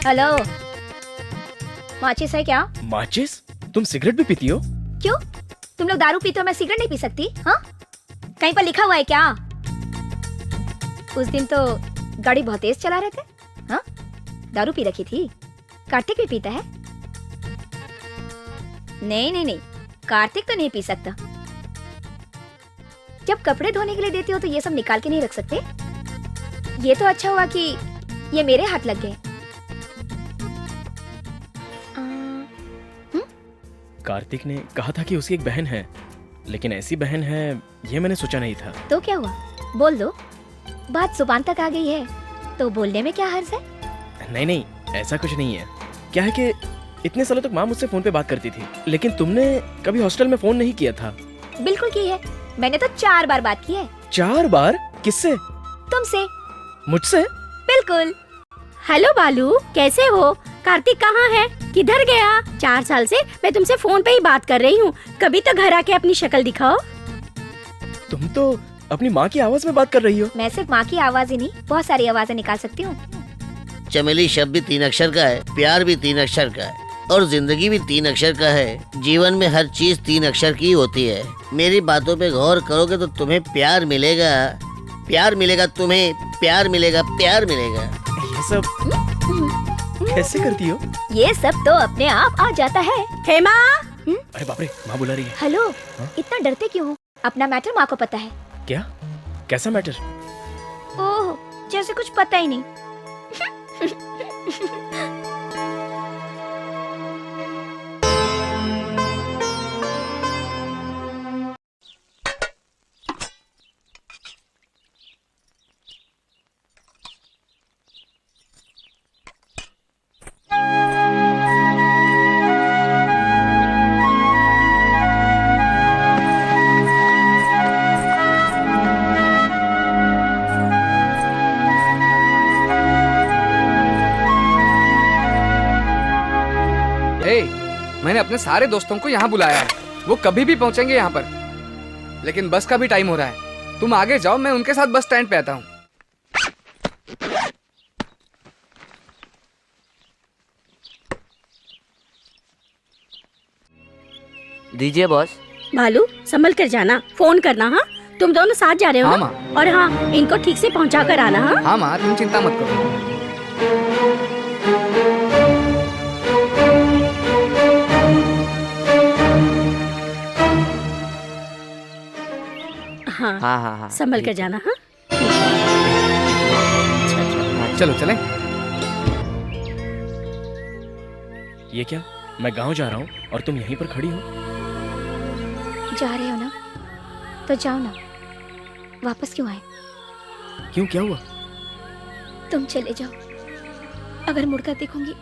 हेलो, माचिस है क्या? माचिस? तुम सिगरेट भी पीती हो? क्यों? तुम लोग दारू पीते हो, मैं सिगरेट नहीं पी सकती? हाँ, कहीं पर लिखा हुआ है क्या? उस दिन तो गाड़ी बहुत तेज चला रहे थे। हाँ, दारू पी रखी थी। कार्तिक भी पीता है? नहीं नहीं नहीं, कार्तिक तो नहीं पी सकता। जब कपड़े धोने के लिए देती हो तो ये सब निकाल के नहीं रख सकते। ये तो अच्छा हुआ कि ये मेरे हाथ लग गए। कार्तिक ने कहा था कि उसकी एक बहन है, लेकिन ऐसी बहन है ये मैंने सोचा नहीं था। तो क्या हुआ, बोल दो। बात जुबान तक आ गई है तो बोलने में क्या हर्ज है? नहीं नहीं, ऐसा कुछ नहीं है। क्या है कि इतने सालों तक माँ मुझसे फोन पे बात करती थी, लेकिन तुमने कभी हॉस्टल में फोन नहीं किया था। बिल्कुल की है, मैंने तो 4 बार बात की है। 4 बार? किससे? तुमसे। मुझसे? बिल्कुल। हेलो बालू, कैसे हो? कार्तिक कहाँ है? किधर गया? 4 साल से मैं तुमसे फोन पे ही बात कर रही हूँ, कभी तो घर आके अपनी शक्ल दिखाओ। तुम तो अपनी माँ की आवाज में बात कर रही हो। मैं सिर्फ माँ की आवाज ही नहीं, बहुत सारी आवाजें निकाल सकती हूँ। चमेली शब्द भी 3 अक्षर का है, प्यार भी 3 अक्षर का है, और जिंदगी भी 3 अक्षर का है। जीवन में हर चीज 3 अक्षर की होती है। मेरी बातों पे गौर करोगे तो तुम्हें प्यार मिलेगा, प्यार मिलेगा, तुम्हें प्यार मिलेगा, प्यार मिलेगा। ये सब कैसे करती हो? ये सब तो अपने आप आ जाता है। हेमा, अरे बाप रे, माँ बुला रही है। हेलो, इतना डरते क्यों हो? अपना मैटर माँ को पता है। क्या? कैसा मैटर? ओह, जैसे कुछ पता ही नहीं। मैंने अपने सारे दोस्तों को यहाँ बुलाया है, वो कभी भी पहुँचेंगे यहाँ पर, लेकिन बस का भी टाइम हो रहा है। तुम आगे जाओ, मैं उनके साथ बस स्टैंड पे आता हूँ। दीजिए बॉस। बालू संभल कर जाना, फोन करना। हाँ, तुम दोनों साथ जा रहे हो हाँ ना? माँ। और हाँ, इनको ठीक से पहुँचा कर आना। हाँ हाँ माँ, तुम चिंता मत करो। हाँ हाँ हाँ, संभल कर जाना। हाँ, चलो चलें। ये क्या? मैं गांव जा रहा हूँ और तुम यहीं पर खड़ी हो? जा रहे हो ना, तो जाओ ना। वापस क्यों आए? क्यों, क्या हुआ? तुम चले जाओ, अगर मुड़कर देखूंगी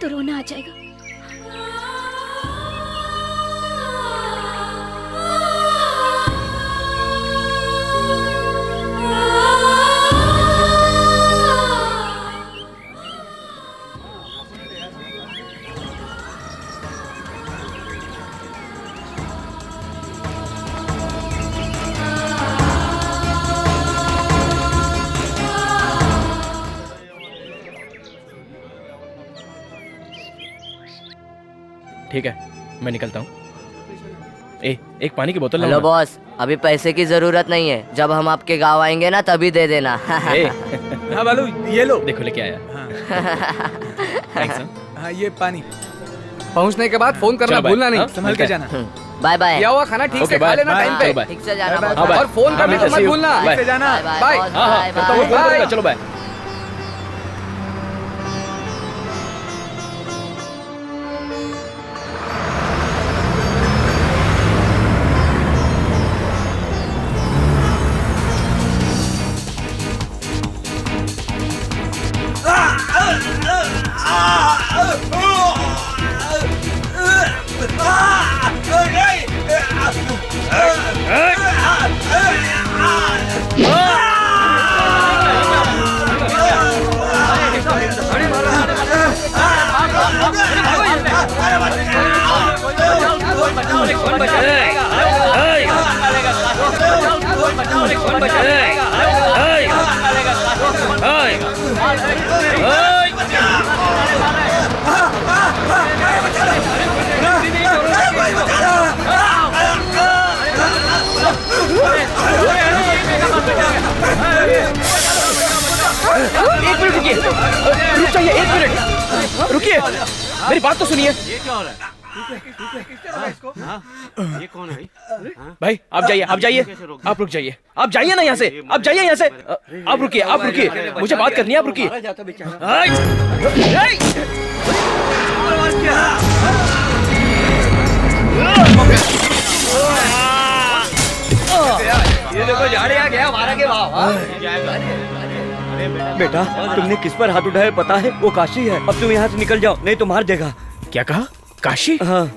तो रोना आ जाएगा। ठीक है, मैं निकलता हूँ। एक पानी की बोतल। हेलो बॉस, अभी पैसे की जरूरत नहीं है, जब हम आपके गांव आएंगे ना तभी दे देना। हाँ बालू, ये लो। देखो लेके आया। हाँ, ये पानी। पहुँचने के बाद फोन करना भूलना नहीं। संभल के जाना। Bye bye. किया हुआ खाना ठीक से खा लेना टाइम पे। ठीक से जाना और फोन करना तो मत भूलना। ठीक से जाना। बाय। चलो बाय। Ah! एक मिनट रुकिए, रुक जाइए, एक मिनट रुकिए, मेरी बात तो सुनिए। ये क्या हो रहा है? ये कौन है भाई आप जाइए, आप जाइए, आप रुक जाइए, आप जाइए ना यहाँ से, आप जाइए यहाँ से, आप रुकिए, आप रुकिए, मुझे बात करनी है, आप रुकिए। ये देखो जा रहा गया मारा के वाह। बेटा तुमने किस पर हाथ उठाया पता है? वो काशी है। अब तुम यहाँ से निकल जाओ नहीं तो मार देगा। क्या कहा? काशी? हाँ।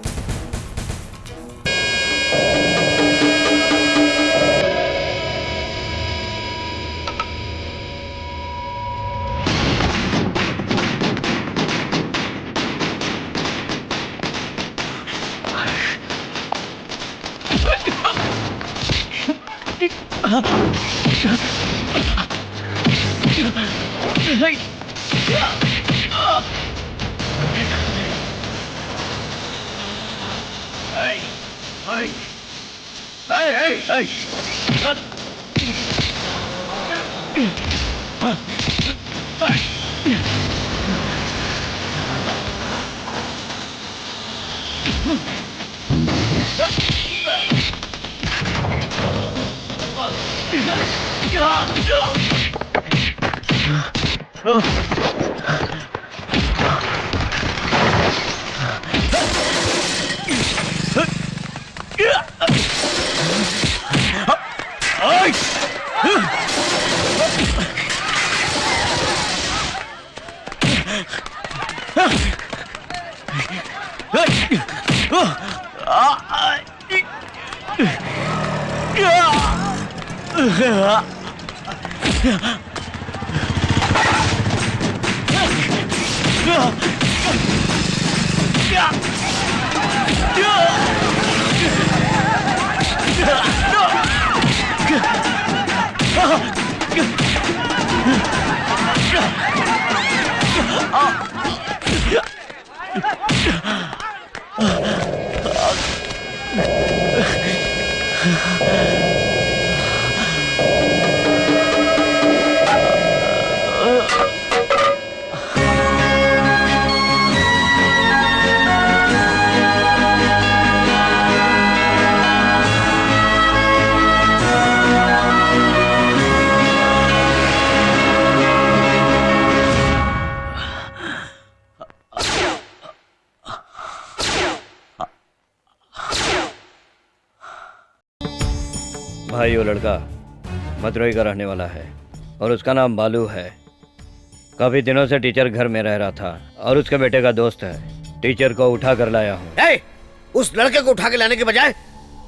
भाई वो लड़का मदुरई का रहने वाला है और उसका नाम बालू है। काफी दिनों से टीचर घर में रह रहा था और उसके बेटे का दोस्त है। टीचर को उठा कर लाया हूँ। उस लड़के को उठा के लाने के बजाय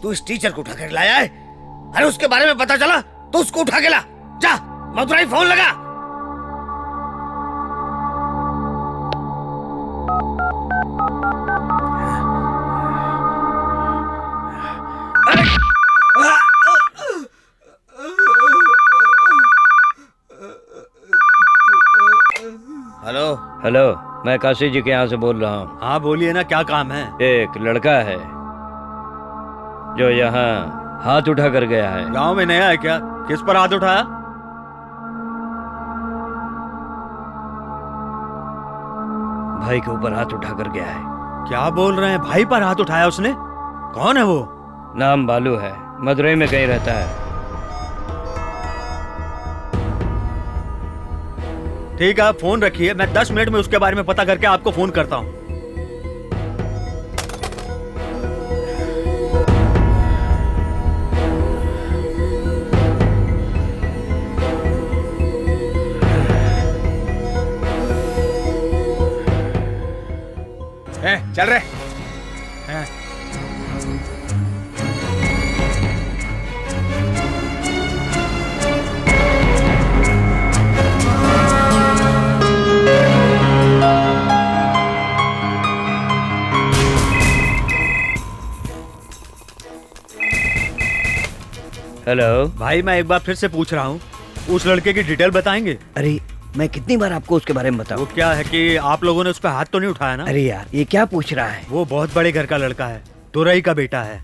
तू इस टीचर को उठा कर लाया है। अरे उसके बारे में पता चला तो उसको उठा के ला। जा मदुरई फोन लगा। हेलो हेलो, मैं काशी जी के यहाँ से बोल रहा हूँ। हाँ बोलिए ना, क्या काम है? एक लड़का है जो यहाँ हाथ उठा कर गया है। गांव में नया है क्या? किस पर हाथ उठाया? भाई के ऊपर हाथ उठा कर गया है। क्या बोल रहे हैं? भाई पर हाथ उठाया उसने? कौन है वो? नाम बालू है, मदुरई में कहीं रहता है। ठीक है, फोन रखिए, मैं 10 मिनट में उसके बारे में पता करके आपको फोन करता हूँ। चल रहे। हेलो भाई मैं एक बार फिर से पूछ रहा हूँ, उस लड़के की डिटेल बताएंगे? अरे मैं कितनी बार आपको उसके बारे में बताऊं? वो क्या है कि आप लोगों ने उस पर हाथ तो नहीं उठाया ना? अरे यार ये क्या पूछ रहा है? वो बहुत बड़े घर का लड़का है, तुरई का बेटा है।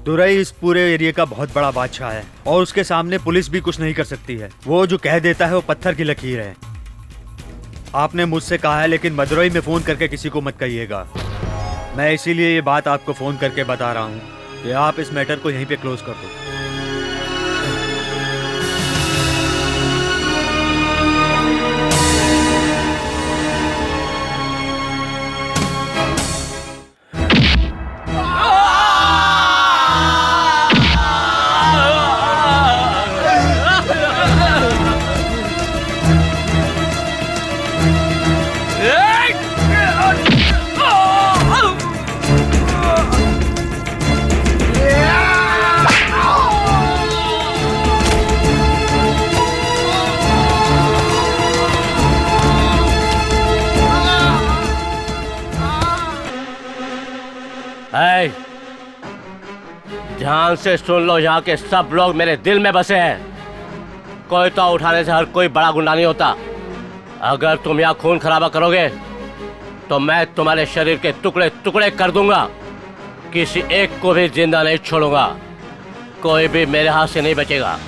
तुरई इस पूरे एरिया का बहुत बड़ा बादशाह है और उसके सामने पुलिस भी कुछ नहीं कर सकती है। वो जो कह देता है वो पत्थर की लकीर है। आपने मुझसे कहा है लेकिन मदुरई में फोन करके किसी को मत कहिएगा। मैं इसीलिए ये बात आपको फोन करके बता रहा हूँ कि आप इस मैटर को यहीं पे क्लोज कर दो। ध्यान से सुन लो, यहाँ के सब लोग मेरे दिल में बसे हैं। कोई तो उठाने से हर कोई बड़ा गुंडा नहीं होता। अगर तुम यहाँ खून खराबा करोगे तो मैं तुम्हारे शरीर के टुकड़े टुकड़े कर दूंगा। किसी एक को भी जिंदा नहीं छोड़ूंगा। कोई भी मेरे हाथ से नहीं बचेगा।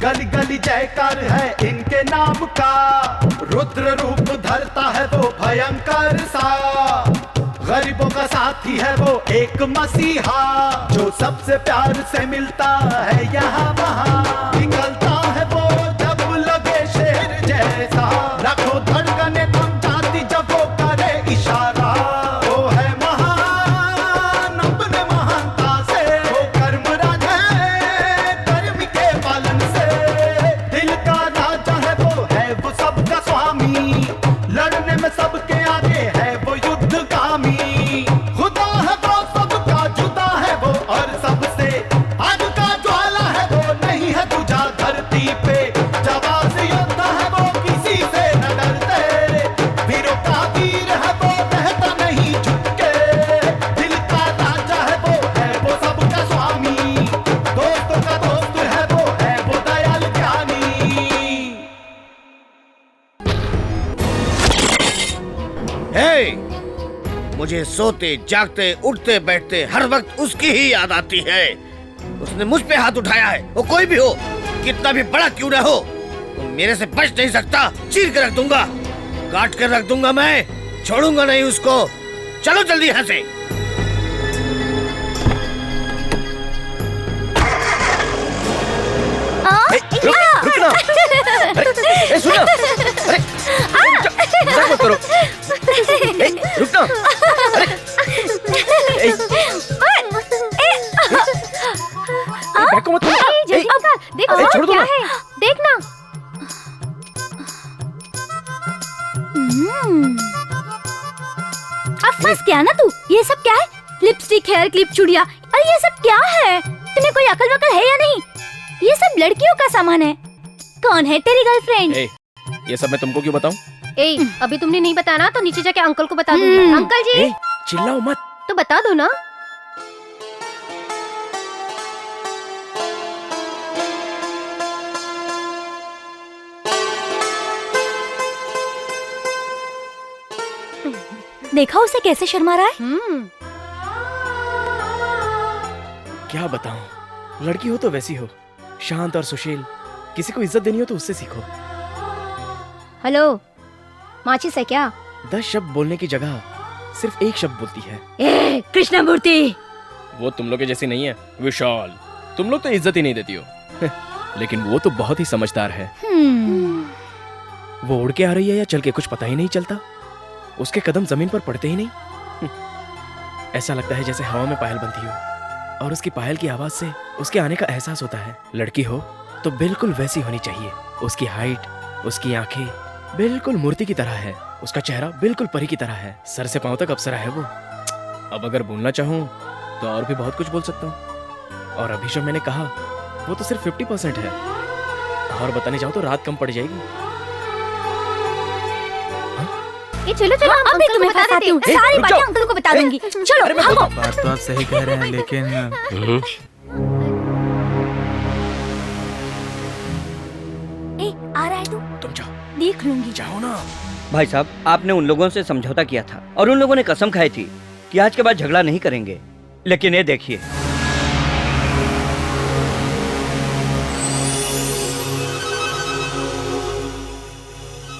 गली गली जयकार है इनके नाम का, रुद्र रूप धरता है वो भयंकर सा। गरीबों का साथी है वो एक मसीहा, जो सबसे प्यार से मिलता है यहाँ वहाँ। निकलता है वो जब लगे शेर जैसा, रखो धड़कने थम जाती जब वो करे इशारा। वो है महान अपने महानता से, वो कर्मराज है कर्म के पालन से। दिल का राजा है वो सबका स्वामी, लड़ने में सबके आगे है वो युद्धगामी। खुदा है वो सबका जुदा है वो और सबसे, आग का ज्वाला है वो नहीं है तुझा मुझे सोते जागते उठते बैठते हर वक्त उसकी ही याद आती है। उसने मुझ पे हाथ उठाया है, वो कोई भी हो, कितना भी बड़ा क्यों ना हो, वो मेरे से बच नहीं सकता। चीर कर रख दूंगा, काट कर रख दूंगा, मैं छोड़ूंगा नहीं उसको। चलो जल्दी यहाँ से। रुकना। अरे सुनो, अरे मजाक मत करो। रुकना। बैग को मत देखो छोड़ दो क्या ना। है, देखना। अब फंस गया ना तू। ये सब क्या है? लिपस्टिक, हेयर क्लिप, चूड़िया, अरे ये सब क्या है? तुम्हें कोई अकल वकल है या नहीं? ये सब लड़कियों का सामान है। कौन है तेरी गर्लफ्रेंड? ये सब मैं तुमको क्यों बताऊं? अभी तुमने नहीं बताना तो नीचे जाके अंकल को बता दूंगी। अंकल जी चिल्लाओ मत। तो बता दो ना। देखा उसे कैसे शर्मा रहा है? क्या बताऊं, लड़की हो तो वैसी हो, शांत और सुशील। किसी को इज्जत देनी हो तो उससे सीखो। हेलो, माचिस है क्या? 10 शब्द बोलने की जगह सिर्फ एक शब्द बोलती है। ए कृष्णमूर्ति। वो तुम लोग के जैसी नहीं है विशाल। तुम लोग तो इज्जत ही नहीं देती हो। लेकिन वो तो बहुत ही समझदार है। वो उड़ के आ रही है या चल के, कुछ पता ही नहीं चलता। उसके कदम जमीन पर पड़ते ही नहीं। ऐसा लगता है जैसे हवा में पायल बनती हो और उसकी पायल की आवाज से उसके आने का एहसास होता है। लड़की हो तो बिल्कुल वैसी होनी चाहिए। उसकी हाइट, उसकी आंखें बिल्कुल मूर्ति की तरह है। उसका चेहरा बिल्कुल परी की तरह है। सर से पांव तक अप्सरा है वो। अब अगर बोलना चाहूं तो और भी बहुत कुछ बोल सकता हूं। और अभी जो मैंने कहा वो तो सिर्फ 50% है। और बताने जाओ तो रात कम पड़ जाएगी। ये चलो चलो, अब मैं तुम्हें बताती हूँ। सारी बातें अंकल को बता दूंगी। चलो भागो। बात तो आप सही कह रहे हैं, लेकिन आ रहा है तू? तुम जाओ। देख लूंगी। जाओ ना। भाई साहब, आपने उन लोगों से समझौता किया था और उन लोगों ने कसम खाई थी कि आज के बाद झगड़ा नहीं करेंगे। लेकिन ये देखिए,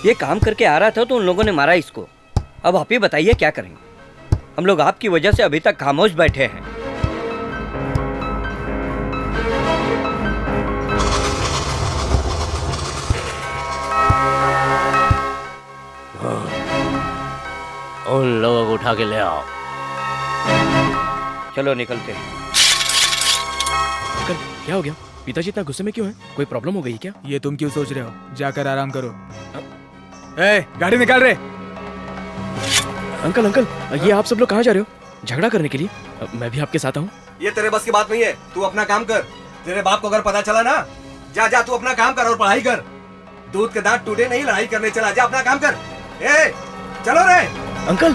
ये काम करके आ रहा था तो उन लोगों ने मारा इसको। अब आप ही बताइए क्या करेंगे? हम लोग आपकी वजह से अभी तक खामोश बैठे हैं। उन लोगों को उठा के ले आओ। चलो निकलते हैं। अंकल, क्या हो गया? पिताजी इतना गुस्से में क्यों हैं? कोई प्रॉब्लम हो गई क्या? ये तुम क्यों सोच रहे हो? जाकर आराम करो। ए, गाड़ी निकाल रहे। अंकल अंकल, ये आप सब लोग कहाँ जा रहे हो? झगड़ा करने के लिए? मैं भी आपके साथ आऊँ? ये तेरे बस की बात नहीं है। तू अपना काम कर। तेरे बाप को अगर पता चला ना, जा जा तू अपना काम कर और पढ़ाई कर। दूध के दांत टूटे नहीं, लड़ाई करने चला। जा अपना काम कर। ए, चलो रे। अंकल,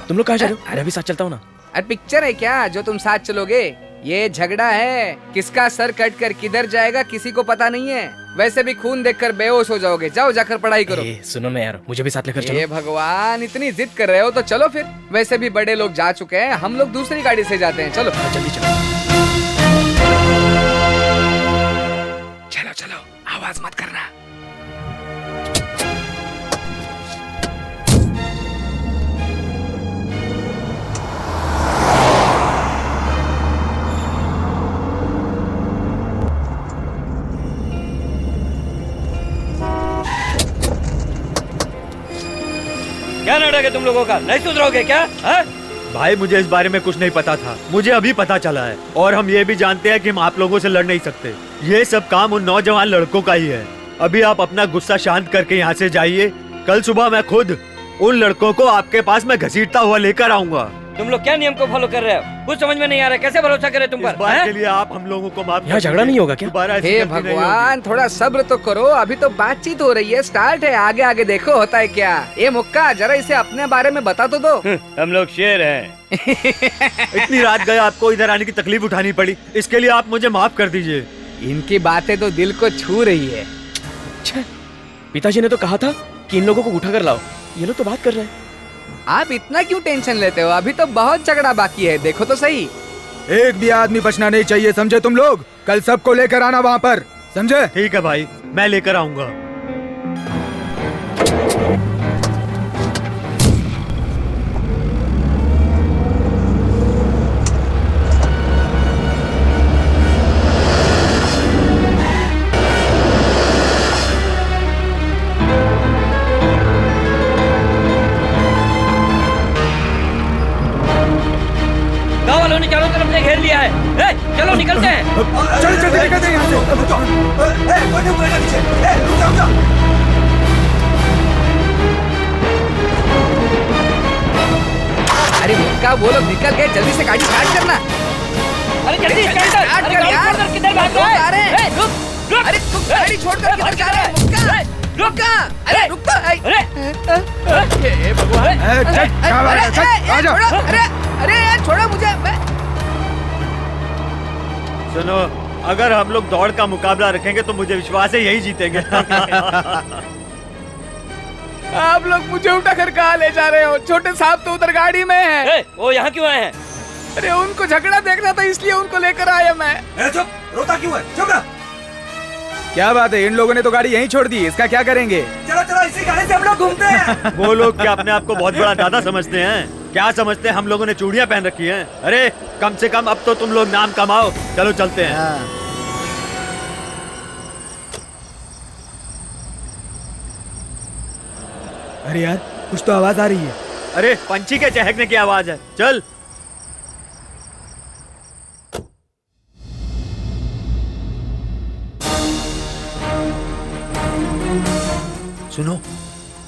तुम लोग कहाँ जा रहे हो? मैं भी साथ चलता हूँ ना। अरे पिक्चर है क्या जो तुम साथ चलोगे? ये झगड़ा है। किसका सर कट कर किधर जाएगा किसी को पता नहीं है। वैसे भी खून देखकर बेहोश हो जाओगे। जाओ जाकर पढ़ाई करो। सुनो ना यार, मुझे भी साथ लेकर चलो। ये भगवान, इतनी जिद कर रहे हो तो चलो फिर। वैसे भी बड़े लोग जा चुके हैं, हम लोग दूसरी गाड़ी से जाते हैं। चलो जल्दी चलो। चलो चलो, आवाज मत करना। क्या नाटक है तुम लोगों का? नहीं सुधरोगे क्या? है? भाई मुझे इस बारे में कुछ नहीं पता था, मुझे अभी पता चला है। और हम ये भी जानते हैं कि हम आप लोगों से लड़ नहीं सकते। ये सब काम उन नौजवान लड़कों का ही है। अभी आप अपना गुस्सा शांत करके यहाँ से जाइए। कल सुबह मैं खुद उन लड़कों को आपके पास में घसीटता हुआ लेकर आऊंगा। तुम लोग क्या नियम को फॉलो कर रहे हो? कुछ समझ में नहीं आ रहा। कैसे भरोसा करें तुम पर? इस बात के लिए आप हम लोगों को माफ यहाँ झगड़ा नहीं होगा क्या? हे भगवान, थोड़ा सब्र तो करो। अभी तो बातचीत हो रही है, स्टार्ट है। आगे आगे देखो होता है क्या। ये मुक्का, जरा इसे अपने बारे में बता तो दो। हम लोग शेर हैं। इतनी रात गए आपको इधर आने की तकलीफ उठानी पड़ी, इसके लिए आप मुझे माफ कर दीजिए। इनकी बातें तो दिल को छू रही है। पिताजी ने तो कहा था कि इन लोगों को उठा कर लाओ, ये लोग तो बात कर रहे हैं। आप इतना क्यों टेंशन लेते हो? अभी तो बहुत झगड़ा बाकी है, देखो तो सही। एक भी आदमी बचना नहीं चाहिए, समझे तुम लोग? कल सबको लेकर आना वहाँ पर, समझे? ठीक है भाई, मैं लेकर आऊंगा। गाँव वालों ने चारों तरफ से घेर लिया है। ए, चलो निकलते हैं। चलो चलो निकलते हैं यहाँ से। रुको। रुक जाओ। अरे मुक्का, वो लोग निकल गए, जल्दी से गाड़ी स्टार्ट करना। अरे जल्दी स्टार्ट कर यार। किधर भाग रहा है? रुक। अरे तुम गाड़ी छोड़कर किधर जा रहे हो? मुक्का, रुका। अरे रुक तो। अरे भगवान, अरे यार छोड़ो मुझे। सुनो, अगर हम लोग दौड़ का मुकाबला रखेंगे तो मुझे विश्वास है यही जीतेंगे। आप लोग मुझे उठाकर कहाँ ले जा रहे हो? छोटे साहब तो उधर गाड़ी में है। वो यहाँ क्यों आए हैं? अरे उनको झगड़ा देखना था, इसलिए उनको लेकर आया मैं। चुप, रोता क्यों है? चुप रहो। क्या बात है, इन लोगों ने तो गाड़ी यहीं छोड़ दी, इसका क्या करेंगे? चलो चलो, इसी गाड़ी से हम लोग घूमते हैं। वो लोग क्या अपने आप को बहुत बड़ा दादा समझते हैं? क्या समझते हैं हम लोगों ने चूड़ियां पहन रखी हैं? अरे कम से कम अब तो तुम लोग नाम कमाओ। चलो चलते हैं। अरे यार, कुछ तो आवाज आ रही है। अरे पंछी के चहकने की आवाज है। चल। सुनो,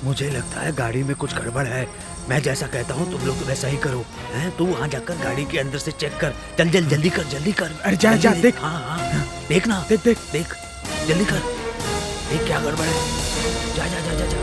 मुझे लगता है गाड़ी में कुछ गड़बड़ है। मैं जैसा कहता हूँ तुम लोग वैसा ही करो। हैं? तू वहाँ जाकर गाड़ी के अंदर से चेक कर। चल जल जल्दी कर, जल्दी कर। अरे जा जा, देख। हाँ, देखना, देख देख देख, जल्दी कर। देख क्या गड़बड़ है। जा जा जा जा जा।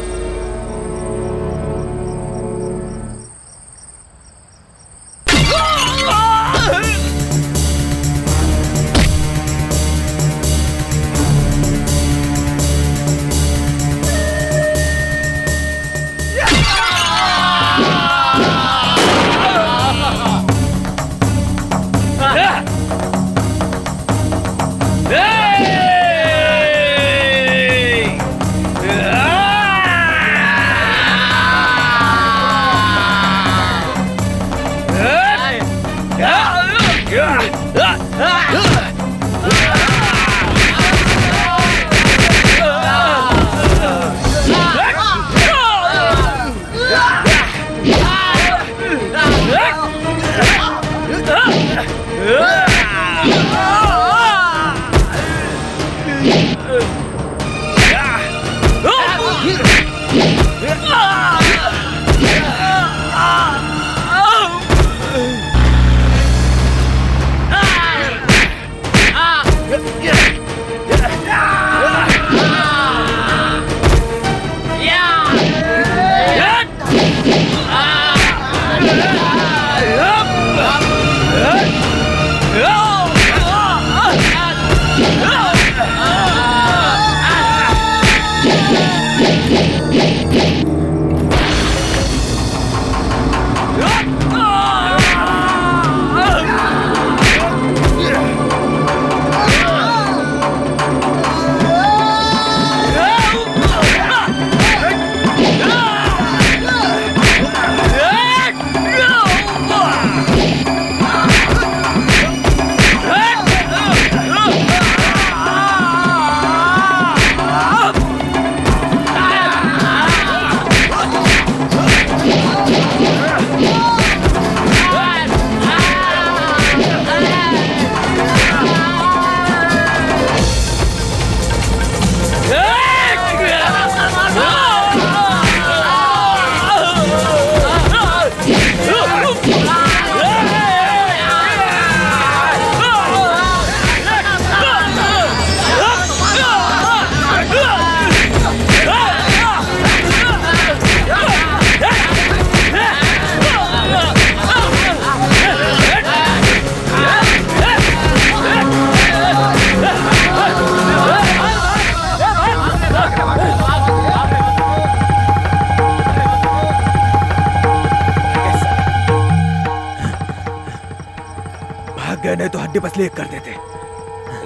गए, नहीं तो हड्डी पसली एक कर देते।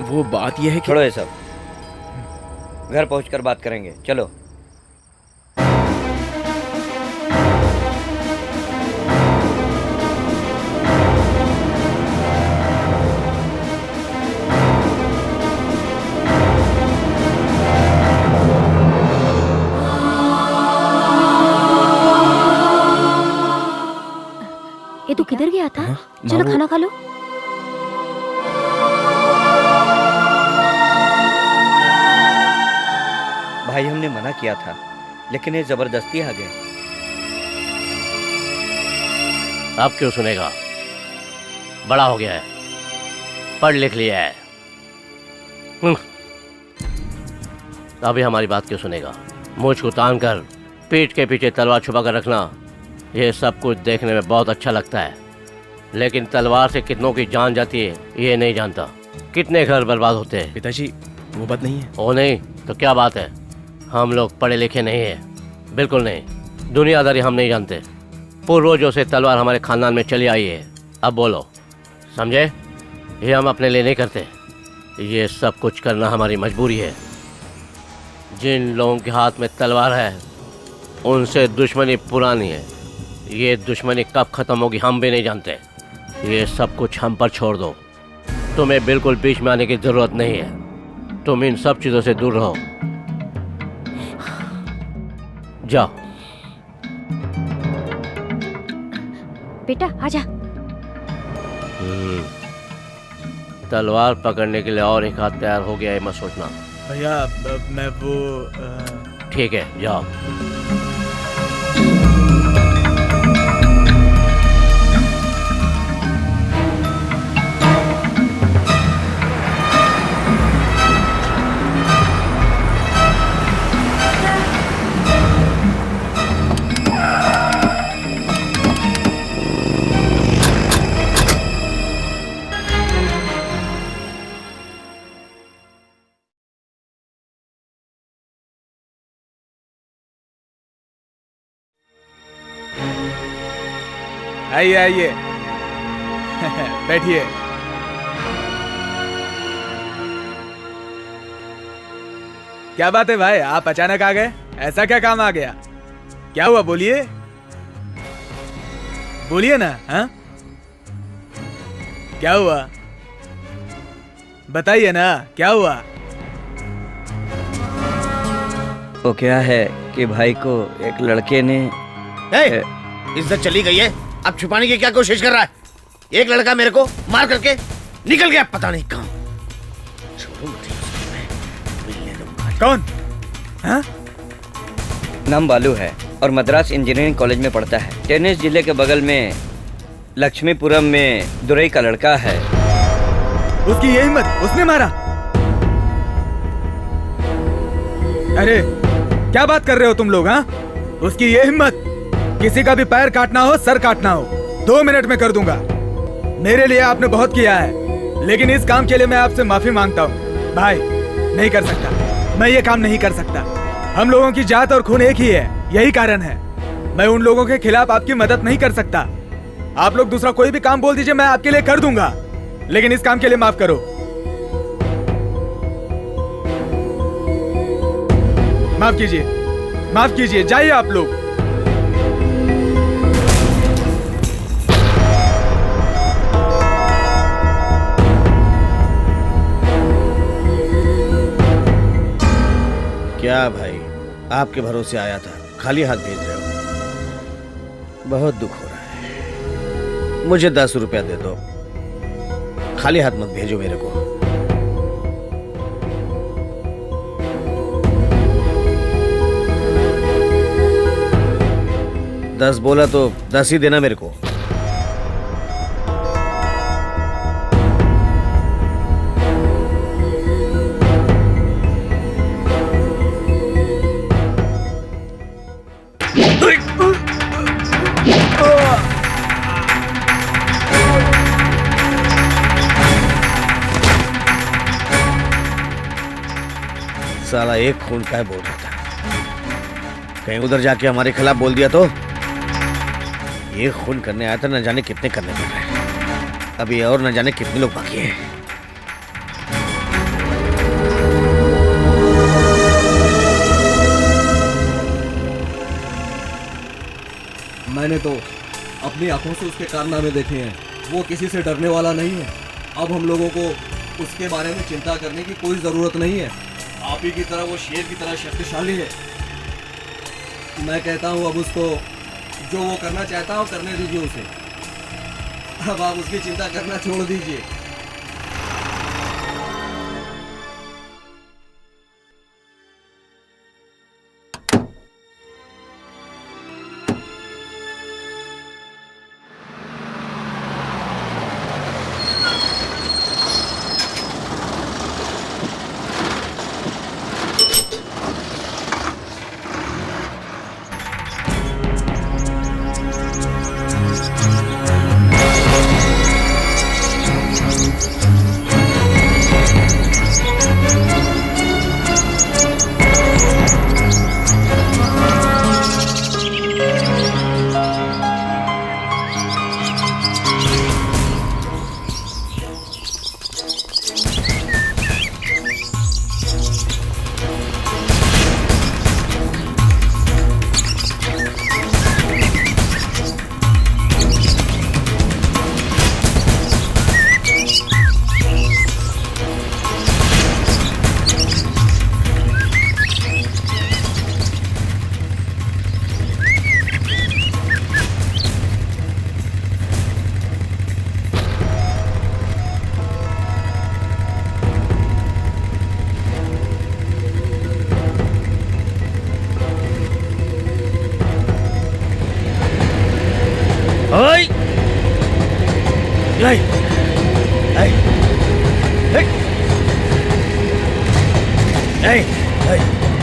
वो बात यह है कि छोड़ो ये सब, घर पहुंचकर बात करेंगे, चलो। ये तू किधर गया था? चलो खाना खा लो। भाई हमने मना किया था, लेकिन ये जबरदस्ती आ गए। अब क्यों सुनेगा? बड़ा हो गया है, पढ़ लिख लिया है। अभी हमारी बात क्यों सुनेगा? मुझ को तान कर पीठ के पीछे तलवार छुपा कर रखना, ये सब कुछ देखने में बहुत अच्छा लगता है, लेकिन तलवार से कितनों की जान जाती है ये नहीं जानता। कितने घर बर्बाद होते हैं। पिताजी वो बात नहीं है। ओ नहीं तो क्या बात है? हम लोग पढ़े लिखे नहीं हैं, बिल्कुल नहीं। दुनियादारी हम नहीं जानते। पूर्वजों से तलवार हमारे खानदान में चली आई है। अब बोलो, समझे? ये हम अपने लिए नहीं करते, ये सब कुछ करना हमारी मजबूरी है। जिन लोगों के हाथ में तलवार है उनसे दुश्मनी पुरानी है। ये दुश्मनी कब खत्म होगी हम भी नहीं जानते। ये सब कुछ हम पर छोड़ दो। तुम्हें बिल्कुल बीच में आने की जरूरत नहीं है। तुम इन सब चीजों से दूर रहो। जाओ। बेटा आजा। तलवार पकड़ने के लिए और एक हाथ तैयार हो गया है, मत सोचना। भैया मैं वो ठीक है, जाओ। आइए आइए बैठिए। क्या बात है भाई, आप अचानक आ गए? ऐसा क्या काम आ गया? क्या हुआ बोलिए, बोलिए ना। हाँ क्या हुआ बताइए ना, क्या हुआ? वो क्या है कि भाई को एक लड़के ने इज्जत चली गई है, अब छुपाने की क्या कोशिश कर रहा है? एक लड़का मेरे को मार करके निकल गया, पता नहीं कहां। कौन? हाँ? नाम बालू है और मद्रास इंजीनियरिंग कॉलेज में पढ़ता है। टेनिस जिले के बगल में लक्ष्मीपुरम में दुरई का लड़का है। उसकी ये हिम्मत, उसने मारा? अरे क्या बात कर रहे हो तुम लोग? हाँ, उसकी ये हिम्मत, किसी का भी पैर काटना हो, सर काटना हो, 2 मिनट में कर दूंगा। मेरे लिए आपने बहुत किया है, लेकिन इस काम के लिए मैं आपसे माफी मांगता हूँ। भाई नहीं कर सकता, मैं ये काम नहीं कर सकता। हम लोगों की जात और खून एक ही है, यही कारण है। मैं उन लोगों के खिलाफ आपकी मदद नहीं कर सकता। आप लोग दूसरा कोई भी काम बोल दीजिए, मैं आपके लिए कर दूंगा, लेकिन इस काम के लिए माफ करो। माफ कीजिए, जाइए आप लोग। क्या भाई, आपके भरोसे आया था, खाली हाथ भेज रहे हो? बहुत दुख हो रहा है। मुझे 10 रुपया दे दो, खाली हाथ मत भेजो मेरे को। दस बोला तो 10 ही देना मेरे को। साला एक खून का है बोल रहा था, कहीं उधर जाके हमारे खिलाफ बोल दिया तो। ये खून करने आया था, न जाने कितने करने पड़ रहे हैं। अभी और न जाने कितने लोग बाकी हैं। मैंने तो अपनी आंखों से उसके कारनामे देखे हैं। वो किसी से डरने वाला नहीं है। अब हम लोगों को उसके बारे में चिंता करने की कोई जरूरत नहीं है। आप ही की तरह वो शेर की तरह शक्तिशाली है। मैं कहता हूँ अब उसको जो वो करना चाहता हो करने दीजिए उसे। अब आप उसकी चिंता करना छोड़ दीजिए।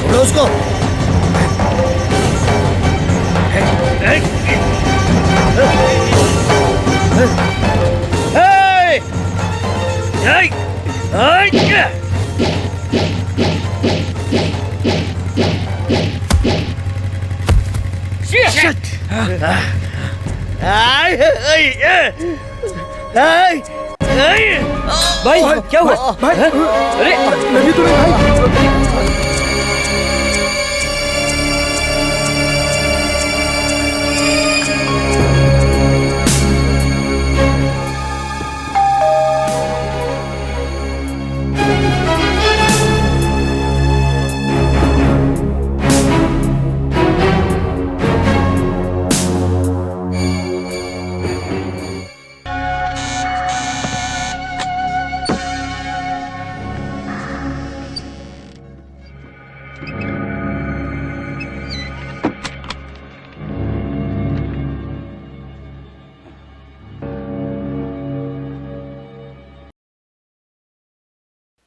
छोड़ो उसको। भाई क्या हुआ? भाई अरे लगी तुम्हें भाई?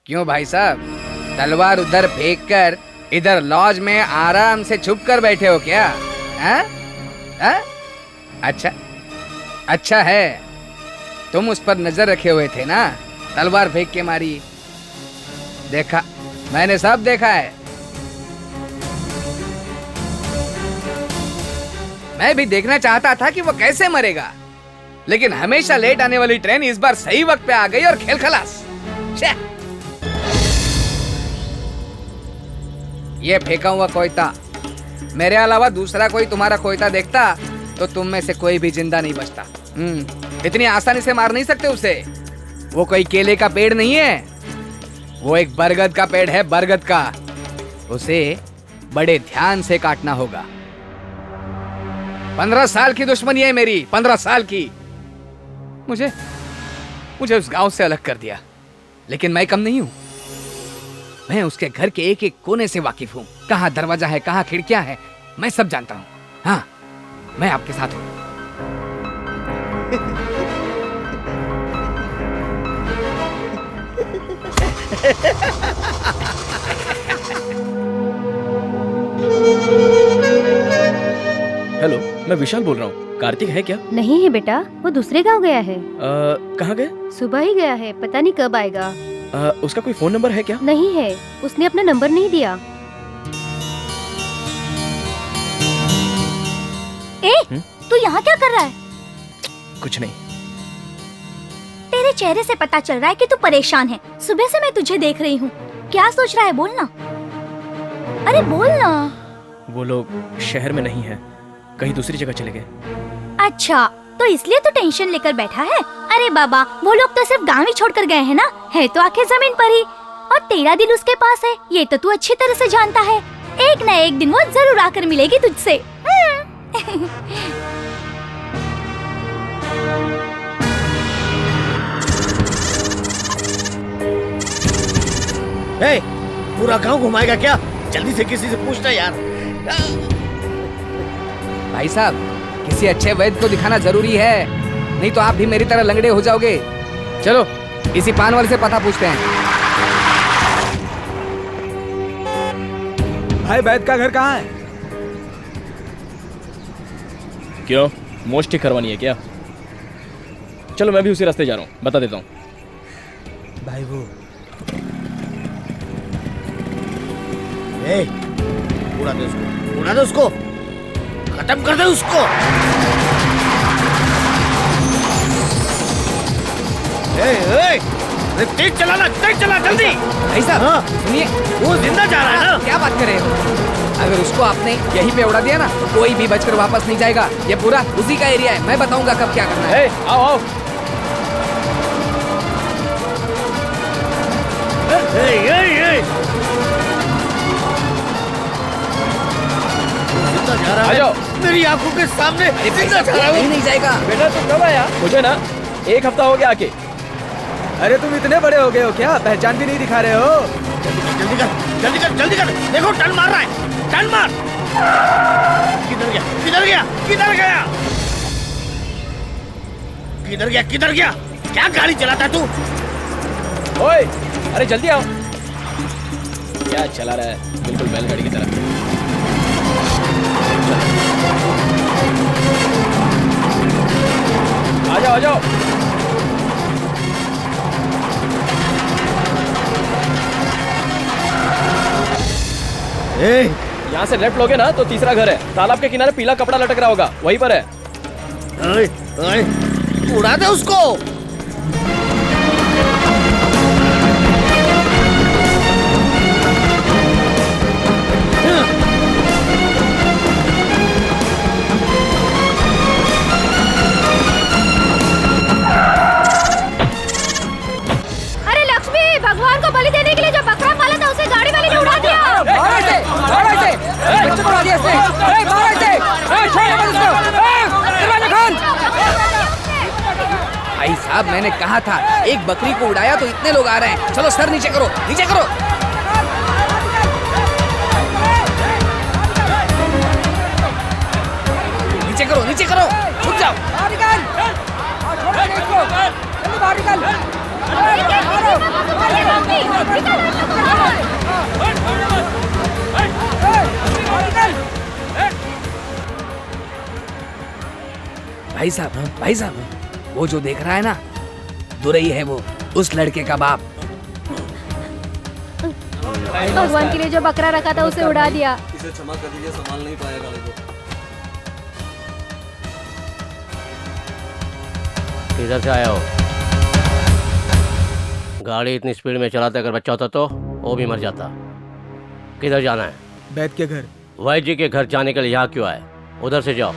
क्यों भाई साहब, तलवार उधर फेंक कर इधर लॉज में आराम से छुप कर बैठे हो क्या? अच्छा अच्छा है, तुम उस पर नजर रखे हुए थे ना, तलवार फेंक के मारी। देखा, मैंने सब देखा है। मैं भी देखना चाहता था कि वो कैसे मरेगा, लेकिन हमेशा लेट आने वाली ट्रेन इस बार सही वक्त पे आ गई और खेल खलास। ये फेंका हुआ कोयता, मेरे अलावा दूसरा कोई तुम्हारा कोयता देखता तो तुम में से कोई भी जिंदा नहीं बचता। इतनी आसानी से मार नहीं सकते उसे। वो कोई केले का पेड़ नहीं है, वो एक बरगद का पेड़ है, बरगद का। उसे बड़े ध्यान से काटना होगा। 15 साल की दुश्मनी है मेरी, 15 साल की। मुझे उस गांव से अलग कर दिया, लेकिन मैं कम नहीं हूं। मैं उसके घर के एक एक कोने से वाकिफ हूँ। कहाँ दरवाजा है, कहाँ खिड़कियां हैं, मैं सब जानता हूँ। हाँ, मैं आपके साथ हूँ। हेलो, मैं विशाल बोल रहा हूँ। कार्तिक है क्या? नहीं है बेटा, वो दूसरे गांव गया है। कहाँ गए? सुबह ही गया है, पता नहीं कब आएगा। उसका कोई फोन नंबर है क्या? नहीं है, उसने अपना नंबर नहीं दिया। तू यहाँ क्या कर रहा है? कुछ नहीं। तेरे चेहरे से पता चल रहा है कि तू परेशान है। सुबह से मैं तुझे देख रही हूँ, क्या सोच रहा है बोलना। अरे बोलना। वो लोग शहर में नहीं है, कहीं दूसरी जगह चले गए। अच्छा, तो इसलिए तू टेंशन लेकर बैठा है। अरे बाबा, वो लोग तो सिर्फ गाँव ही छोड़कर गए हैं ना, है तो आखिर जमीन पर ही। और तेरा दिल उसके पास है, ये तो तू अच्छी तरह से जानता है। एक न एक दिन वो जरूर आकर मिलेगी तुझसे। ए, पूरा गांव घुमाएगा क्या? जल्दी से किसी से पूछना यार। भाई साहब, किसी अच्छे वैद्य को दिखाना जरूरी है, नहीं तो आप भी मेरी तरह लंगड़े हो जाओगे। चलो इसी पान वाले से पता पूछते हैं। भाई वैद्य का घर कहाँ है? क्यों, मोच ठीक करवानी है क्या? चलो मैं भी उसी रास्ते जा रहा हूँ, बता देता हूँ। भाई वो उड़ा दे उसको, उड़ा दे उसको, खत्म कर दे उसको। तेज चलाना, तेज चला जल्दी। भाई साहब सुनिए, वो जिंदा जा रहा है ना। क्या बात कर रहे हो? अगर उसको आपने यहीं पे उड़ा दिया ना तो कोई भी बचकर वापस नहीं जाएगा। ये पूरा उसी का एरिया है, मैं बताऊंगा कब क्या करना है। आओ आओ। जा रहा है मेरी आंखों के सामने। जिंदा जा रहा है। नहीं जाएगा। बेटा तुम कब आया? मुझे ना 1 हफ्ता हो गया आके। अरे तुम इतने बड़े हो गए हो क्या? पहचान भी नहीं दिखा रहे हो। जल्दी कर, जल्दी कर, जल्दी कर। देखो टर्न मार रहा है, टर्न मार। किधर गया, किधर गया, किधर गया, किधर गया, किधर गया? क्या गाड़ी चलाता तू? ओए, अरे जल्दी आओ। क्या चला रहा है, बिल्कुल बैलगाड़ी की तरह। आ जाओ, आ जाओ। यहाँ से लेफ्ट लोगे ना तो तीसरा घर है, तालाब के किनारे पीला कपड़ा लटक रहा होगा, वहीं पर है। उड़ा दे उसको। अरे लक्ष्मी, भगवान को बलि देने के लिए जो बकरा पाला था उसे गाड़ी वाले ने उड़ा दिया। भाई साहब, मैंने कहा था एक बकरी को उड़ाया तो इतने लोग आ रहे हैं। चलो सर नीचे करो, नीचे करो। नीचे करो, नीचे करो, छुप जाओ। भाई साहब, भाई साहब, वो जो देख रहा है ना, दुरई है वो, उस लड़के का बाप। भगवान के लिए जो बकरा रखा था उसे उड़ा दिया। इसे क्षमा कर दीजिए, संभाल नहीं पाया गाड़ी को। किधर से आया हो? गाड़ी इतनी स्पीड में चलाते अगर बच्चा होता तो वो भी मर जाता। किधर जाना है? वैद्य के घर। वैद्य जी के घर जाने के लिए यहाँ क्यों आए? उधर से जाओ।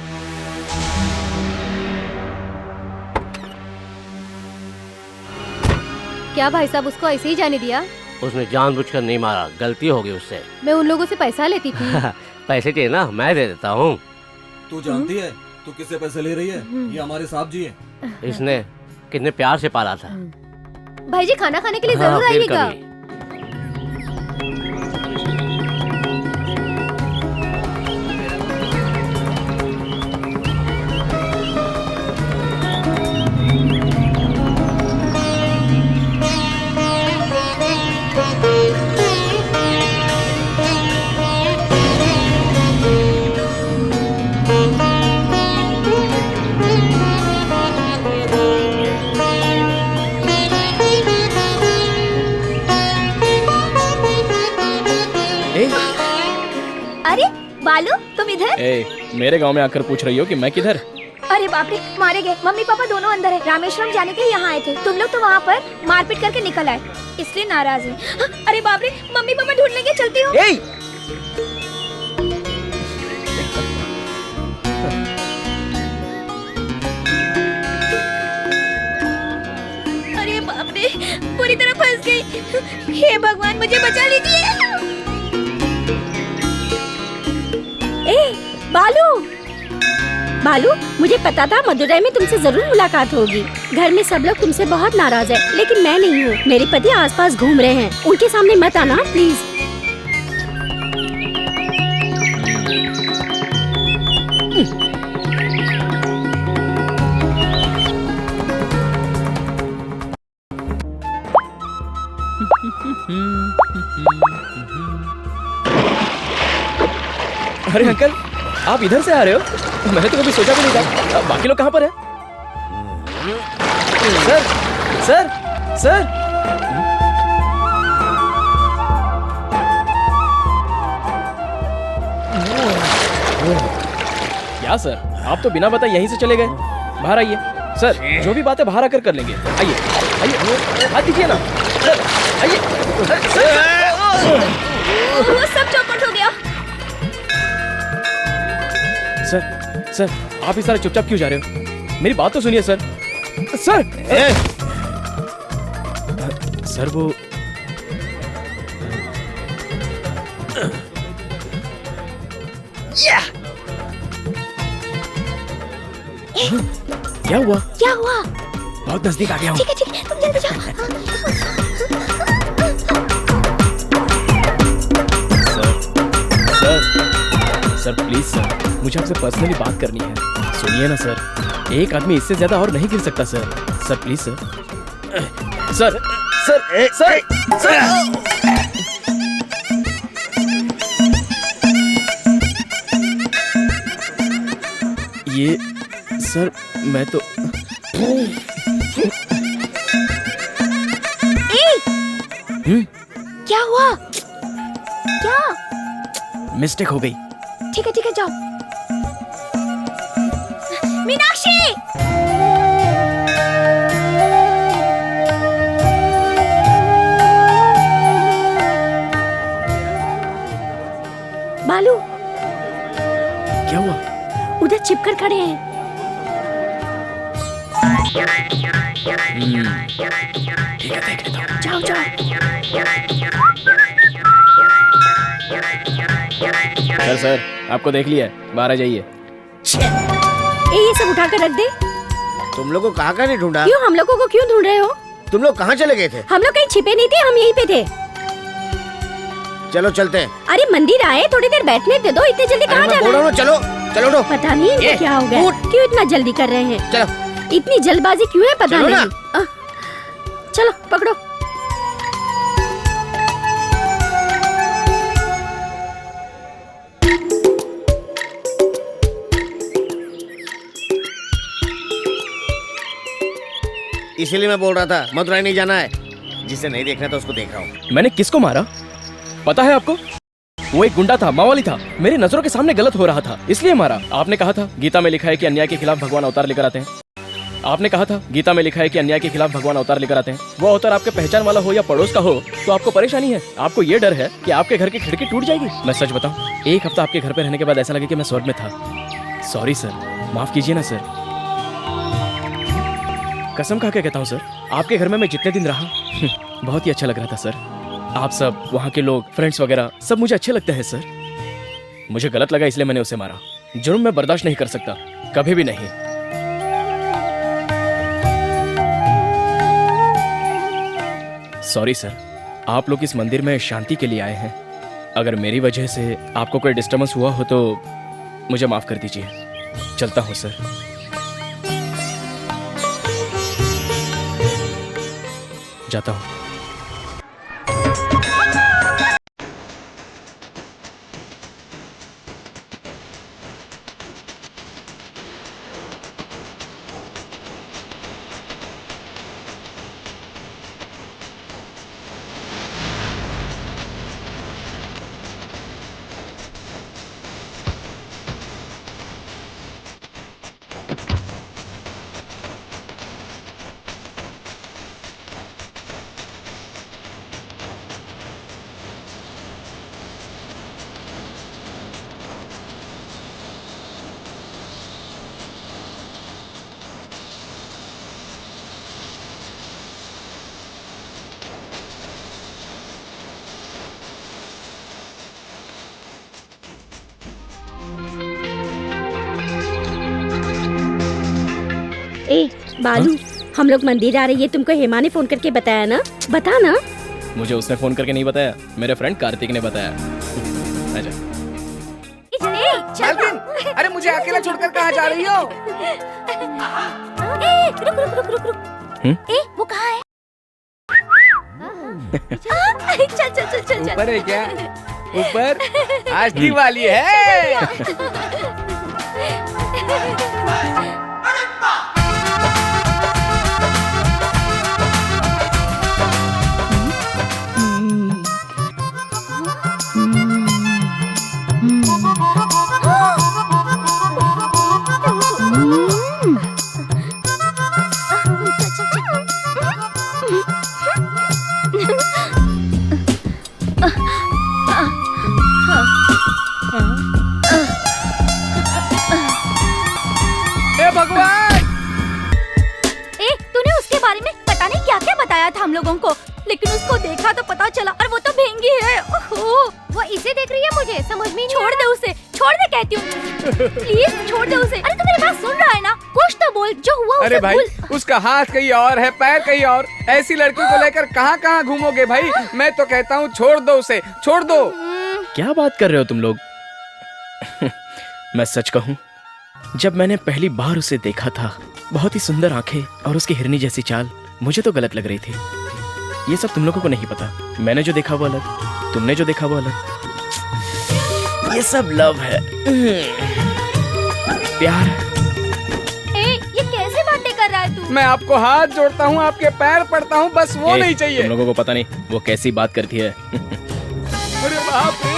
क्या भाई साहब, उसको ऐसे ही जाने दिया? उसने जानबूझकर नहीं मारा, गलती हो गई उससे। मैं उन लोगों से पैसा लेती थी। पैसे चाहिए ना, मैं दे देता हूँ। तू जानती है तू किससे पैसे ले रही है? ये हमारे साहब जी हैं। इसने कितने प्यार से पाला था। भाई जी खाना खाने के लिए जरूर फिर आइएगा। कभी। अरे बालू, तुम इधर? ए, मेरे गांव में आकर पूछ रही हो कि मैं किधर? अरे बाप रे, मारे गए। मम्मी पापा दोनों अंदर है। रामेश्वरम जाने के लिए यहाँ आए थे। तुम लोग तो वहाँ पर मारपीट करके निकल आए, इसलिए नाराज है। अरे बाप रे, मम्मी पापा ढूंढ लेंगे, चलती हूँ। अरे बाप रे, पूरी तरह फंस गई। हे भगवान, मुझे बचा लीजिए। ए बालू, बालू, मुझे पता था मदुरई में तुमसे जरूर मुलाकात होगी। घर में सब लोग तुमसे बहुत नाराज है, लेकिन मैं नहीं हूँ। मेरे पति आसपास घूम रहे हैं, उनके सामने मत आना प्लीज। अरे अंकल, आप इधर से आ रहे हो? मैंने तो कभी सोचा भी नहीं था। बाकी लोग कहाँ पर है? Sir, sir, sir. क्या सर, आप तो बिना बताए यहीं से चले गए? बाहर आइए। सर, जो भी बात है बाहर आकर कर लेंगे। आइए, आइए, हाथ दीजिए ना। सर, आइए। सब चौपट हो गया। सर, सर, आप इस तरह चुपचाप क्यों जा रहे हो? मेरी बात तो सुनिए सर। सर, सर वो क्या हुआ? क्या हुआ? बहुत नजदीक आ गया हूँ। ठीक है, तुम जल्दी जाओ। सर प्लीज सर, मुझे आपसे पर्सनली बात करनी है। सुनिए ना सर, एक आदमी इससे ज्यादा और नहीं गिर सकता sir. Sir please sir. Sir, sir, sir, sir. ये सर, मैं तो क्या हुआ? क्या? मिस्टेक हो गई। ठीक है, जाओ। मीनाक्षी! बालू, क्या हुआ? उधर छिपकर खड़े हैं। जाओ जाओ। सर, आपको देख लिया है, बाहर आ जाइए। ये सब उठा कर रख दे। तुम लोग को कहाँ का नहीं ढूंढा? क्यों, हम लोगों को क्यों ढूंढ रहे हो? तुम लोग कहाँ चले गए थे? हम लोग कहीं छिपे नहीं थे, हम यहीं पे थे। चलो चलते हैं। अरे मंदिर आए, थोड़ी देर बैठने दे दो, इतने जल्दी कहाँ जाना है? चलो चलो उठो। पता नहीं इनको क्या हो गया, क्यों इतना जल्दी कर रहे हैं? चलो। इतनी जल्दबाजी क्यों है पता चलो नहीं। चलो पकड़ो। इसीलिए मैं बोल रहा था मदुरई नहीं जाना है। जिसे नहीं देखना था उसको देख रहा हूँ। मैंने किसको मारा पता है आपको? वो एक गुंडा था, मावाली था। मेरी नजरों के सामने गलत हो रहा था, इसलिए मारा। आपने कहा था गीता में लिखा है कि अन्याय के खिलाफ भगवान अवतार लेकर आते हैं। आपने कहा था गीता में लिखा है कि अन्याय के खिलाफ भगवान अवतार लेकर आते हैं। वो अवतार आपके पहचान वाला हो या पड़ोस का हो तो आपको परेशानी है। आपको ये डर है कि आपके घर की खिड़की टूट जाएगी। मैं सच बताऊं, एक हफ्ता आपके घर पे रहने के बाद ऐसा लगे कि मैं स्वर्ग में था। सॉरी सर, माफ कीजिए ना सर। कसम खा के कहता हूँ सर, आपके घर में मैं जितने दिन रहा बहुत ही अच्छा लग रहा था सर। आप सब, वहाँ के लोग, फ्रेंड्स वगैरह सब मुझे अच्छे लगते हैं सर। मुझे गलत लगा इसलिए मैंने उसे मारा। जुर्म मैं बर्दाश्त नहीं कर सकता, कभी भी नहीं। सॉरी सर, आप लोग इस मंदिर में शांति के लिए आए हैं। अगर मेरी वजह से आपको कोई डिस्टर्बेंस हुआ हो तो मुझे माफ कर दीजिए। चलता हूँ सर। जाता हूँ। ए बालू, हम लोग मंदिर आ रही है, तुमको हेमा ने फोन करके बताया ना? बता ना। मुझे उसने फोन करके नहीं बताया, मेरे फ्रेंड कार्तिक ने बताया। आजा। मालकिन, अरे मुझे अकेला छोड़कर कहाँ जा रही हो? रुक। ए, वो कहाँ है? चल चल चल चल। ऊपर है क्या? ऊपर? आज दिवाली है। हम लोगों को, लेकिन उसको देखा तो पता चला, और वो तो भेंगी है। ओहो, वो इसे देख रही है, मुझे समझ में नहीं। छोड़ दे उसे, छोड़ दे कहती हूँ, प्लीज छोड़ दे उसे। अरे तू मेरी बात सुन रहा है ना? कुछ तो बोल, जो हुआ उसे अरे भाई, भूल। उसका हाथ कहीं और है, पैर कहीं और। ऐसी लड़की को लेकर कहाँ कहाँ घूमोगे भाई? मैं तो कहता हूँ छोड़ दो उसे, छोड़ दो। क्या बात कर रहे हो तुम लोग? मैं सच कहूँ, जब मैंने पहली बार उसे देखा था, बहुत ही सुंदर आंखें और उसकी हिरनी जैसी चाल, मुझे तो गलत लग रही थी। ये सब तुम लोगों को नहीं पता। मैंने जो देखा वो अलग, तुमने जो देखा वो अलग। ये सब लव है, प्यार। ये कैसे बातें कर रहा है तू? मैं आपको हाथ जोड़ता हूँ, आपके पैर पड़ता हूँ, बस वो नहीं चाहिए। तुम लोगों को पता नहीं वो कैसी बात करती है। अरे बाप रे।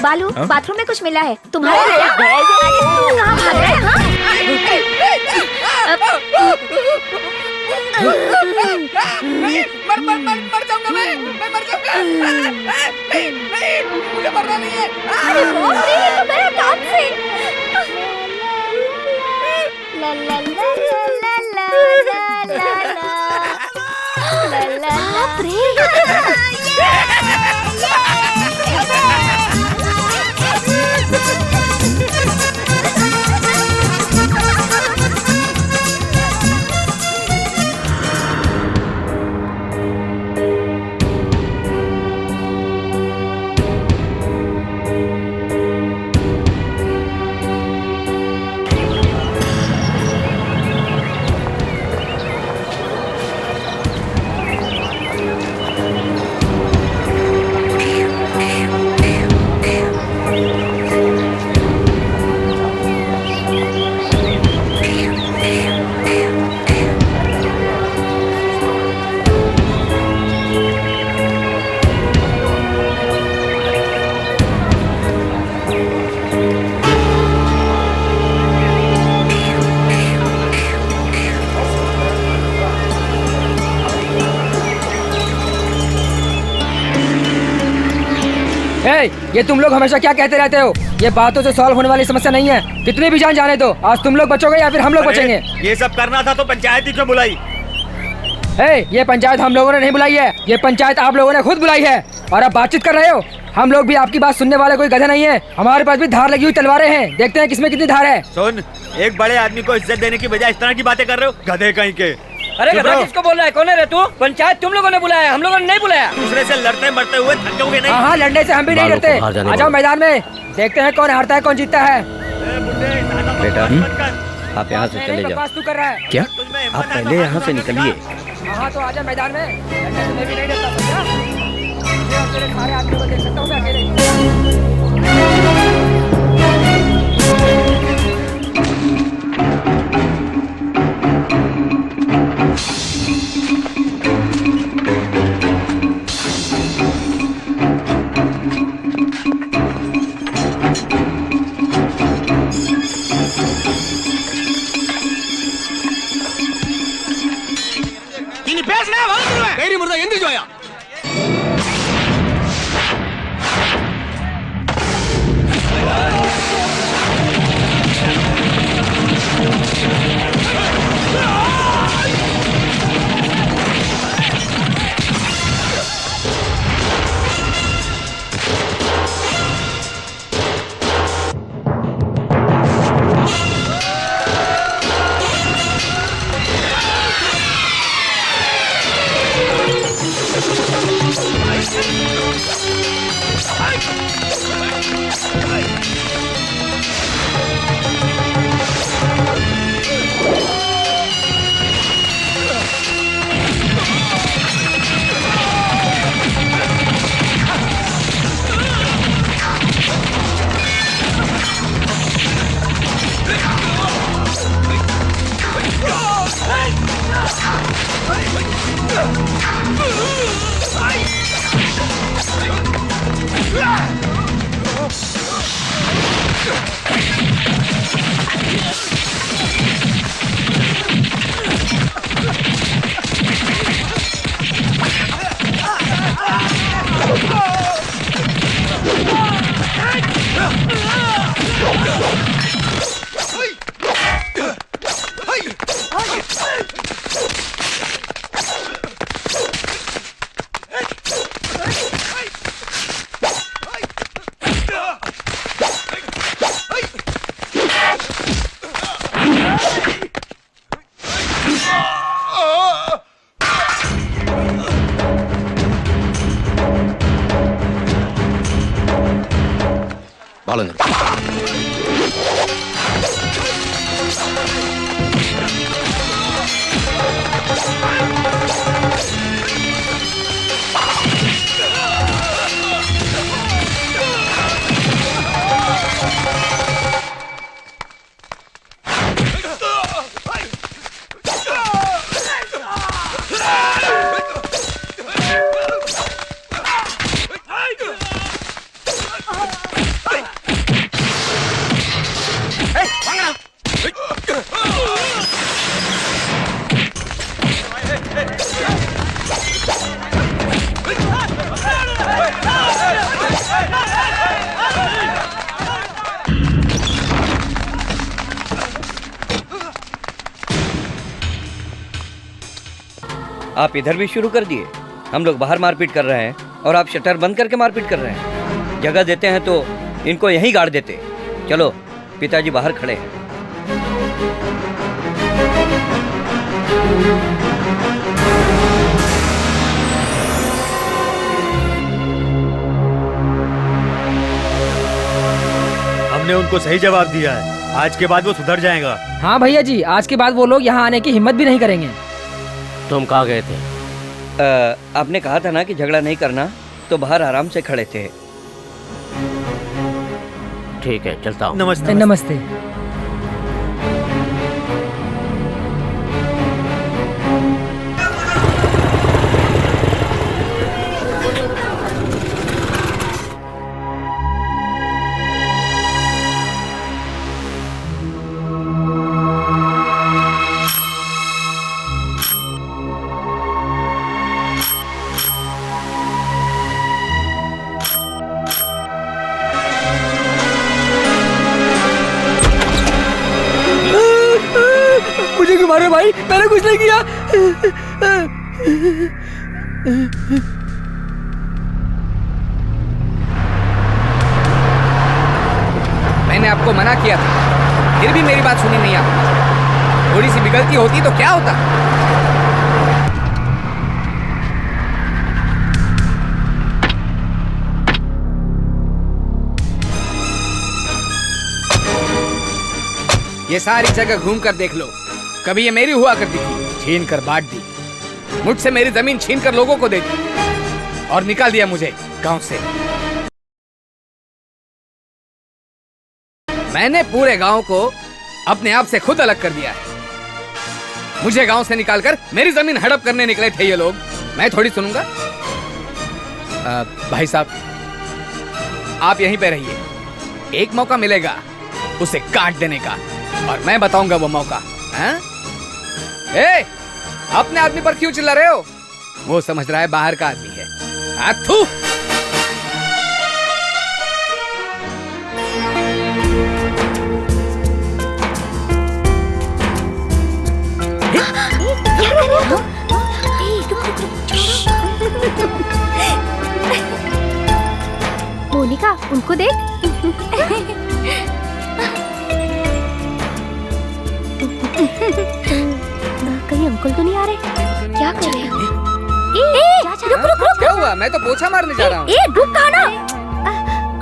बालू, बाथरूम में कुछ मिला है तुम्हारा? अरे तू कहाँ भाग रहा है? मर जाऊंगा मैं मर जाऊंगा। नहीं, मुझे मरना नहीं है। अरे बाप रे, ये तो मेरा काम से। ला ला ला ला ला ला ला ला। बाप रे। ये तुम लोग हमेशा क्या कहते रहते हो? ये बातों से सॉल्व होने वाली समस्या नहीं है। कितनी भी जान जाने दो, आज तुम लोग बचोगे या फिर हम लोग बचेंगे। ये सब करना था तो पंचायत ही क्यों बुलाई? ये पंचायत हम लोगों ने नहीं बुलाई है, ये पंचायत आप लोगों ने खुद बुलाई है। और अब बातचीत कर रहे हो? हम लोग भी आपकी बात सुनने वाले कोई गधे नहीं है। हमारे पास भी धार लगी हुई तलवारें हैं, देखते हैं किसमें कितनी धार है। सुन, एक बड़े आदमी को इज्जत देने की बजाय इस तरह की बातें कर रहे हो, गधे कहीं के। अरे गधा किसको बोल रहा है? कौन है रे तू? पंचायत तुम लोगों ने बुलाया, हम लोगों ने नहीं बुलाया। दूसरे से लड़ते मरते हुए थक जाओगे नहीं? हाँ, लड़ने से हम भी नहीं डरते। आ जाओ मैदान में, देखते हैं कौन हारता है कौन जीतता है। बेटा, आप यहाँ से चले जाओ। तू कर रहा है क्या? आप पहले यहाँ से निकलिए। हाँ तो आजा मैदान में, लड़ने से मैं भी नहीं डरता, समझा? मैं तेरे सारे आदमियों को देख सकता हूँ मैं अकेले। Ini தைரியம் இருந்தா எந்திரிச்சு வாயா. பாலுங்க. आप इधर भी शुरू कर दिए। हम लोग बाहर मारपीट कर रहे हैं और आप शटर बंद करके मारपीट कर रहे हैं। जगह देते हैं तो इनको यहीं गाड़ देते। चलो, पिताजी बाहर खड़े हैं। हमने उनको सही जवाब दिया है। आज के बाद वो सुधर जाएगा। हाँ भैया जी, आज के बाद वो लोग यहाँ आने की हिम्मत भी नहीं करेंगे। तुम कहाँ गए थे? आपने कहा था ना कि झगड़ा नहीं करना, तो बाहर आराम से खड़े थे। ठीक है, चलता हूँ। नमस्ते। नमस्ते। मुझे क्यों मारे भाई? मैंने कुछ नहीं किया। मैंने आपको मना किया था, फिर भी मेरी बात सुनी नहीं आपने। थोड़ी सी भी गलती होती तो क्या होता? ये सारी जगह घूम कर देख लो, कभी ये मेरी हुआ करती थी, छीन कर बांट दी। मुझसे मेरी जमीन छीन कर लोगों को दे दी और निकाल दिया मुझे गांव से। मैंने पूरे गांव को अपने आप से खुद अलग कर दिया है। मुझे गांव से निकालकर मेरी जमीन हड़प करने निकले थे ये लोग, मैं थोड़ी सुनूंगा। भाई साहब, आप यहीं पे रहिए, एक मौका मिलेगा उसे काट देने का, और मैं बताऊंगा वो मौका। अपने आदमी पर क्यों चिल्ला रहे हो? वो समझ रहा है बाहर का आदमी है। थू। मोनिका, उनको देख। कहीं अंकल तो नहीं आ रहे? क्या कर रहे हैं? रुक रुक रुक। क्या हुआ? मैं तो पोछा मारने जा रहा हूँ। रुक कहाँ ना।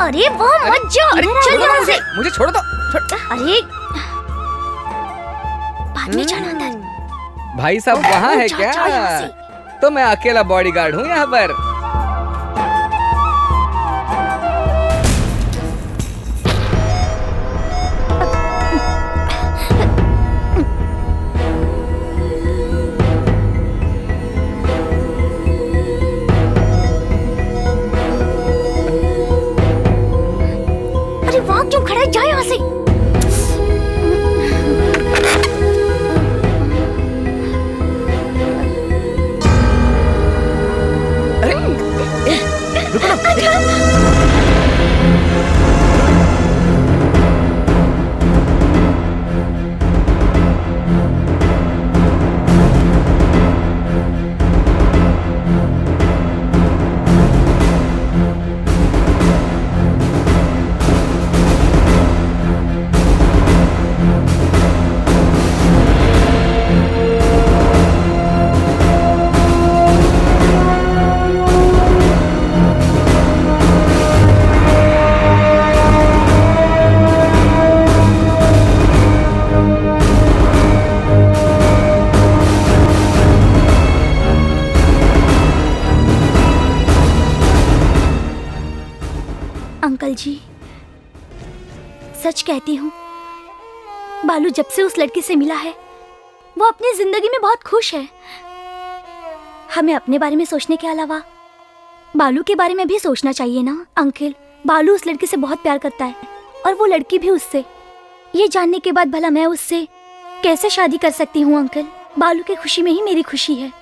अरे वो मत जा। चल यहाँ से। मुझे छोड़ दो। अरे बाद में जाना अंदर। भाई साहब वहाँ है क्या? तो मैं अकेला बॉडीगार्ड हूँ यहाँ पर। अरे वहाँ क्यों खड़ा है? जा यहाँ से। अंकल जी, सच कहती हूँ, बालू जब से उस लड़की से मिला है वो अपनी जिंदगी में बहुत खुश है। हमें अपने बारे में सोचने के अलावा बालू के बारे में भी सोचना चाहिए ना अंकल। बालू उस लड़की से बहुत प्यार करता है और वो लड़की भी उससे। ये जानने के बाद भला मैं उससे कैसे शादी कर सकती हूँ अंकल? बालू की खुशी में ही मेरी खुशी है।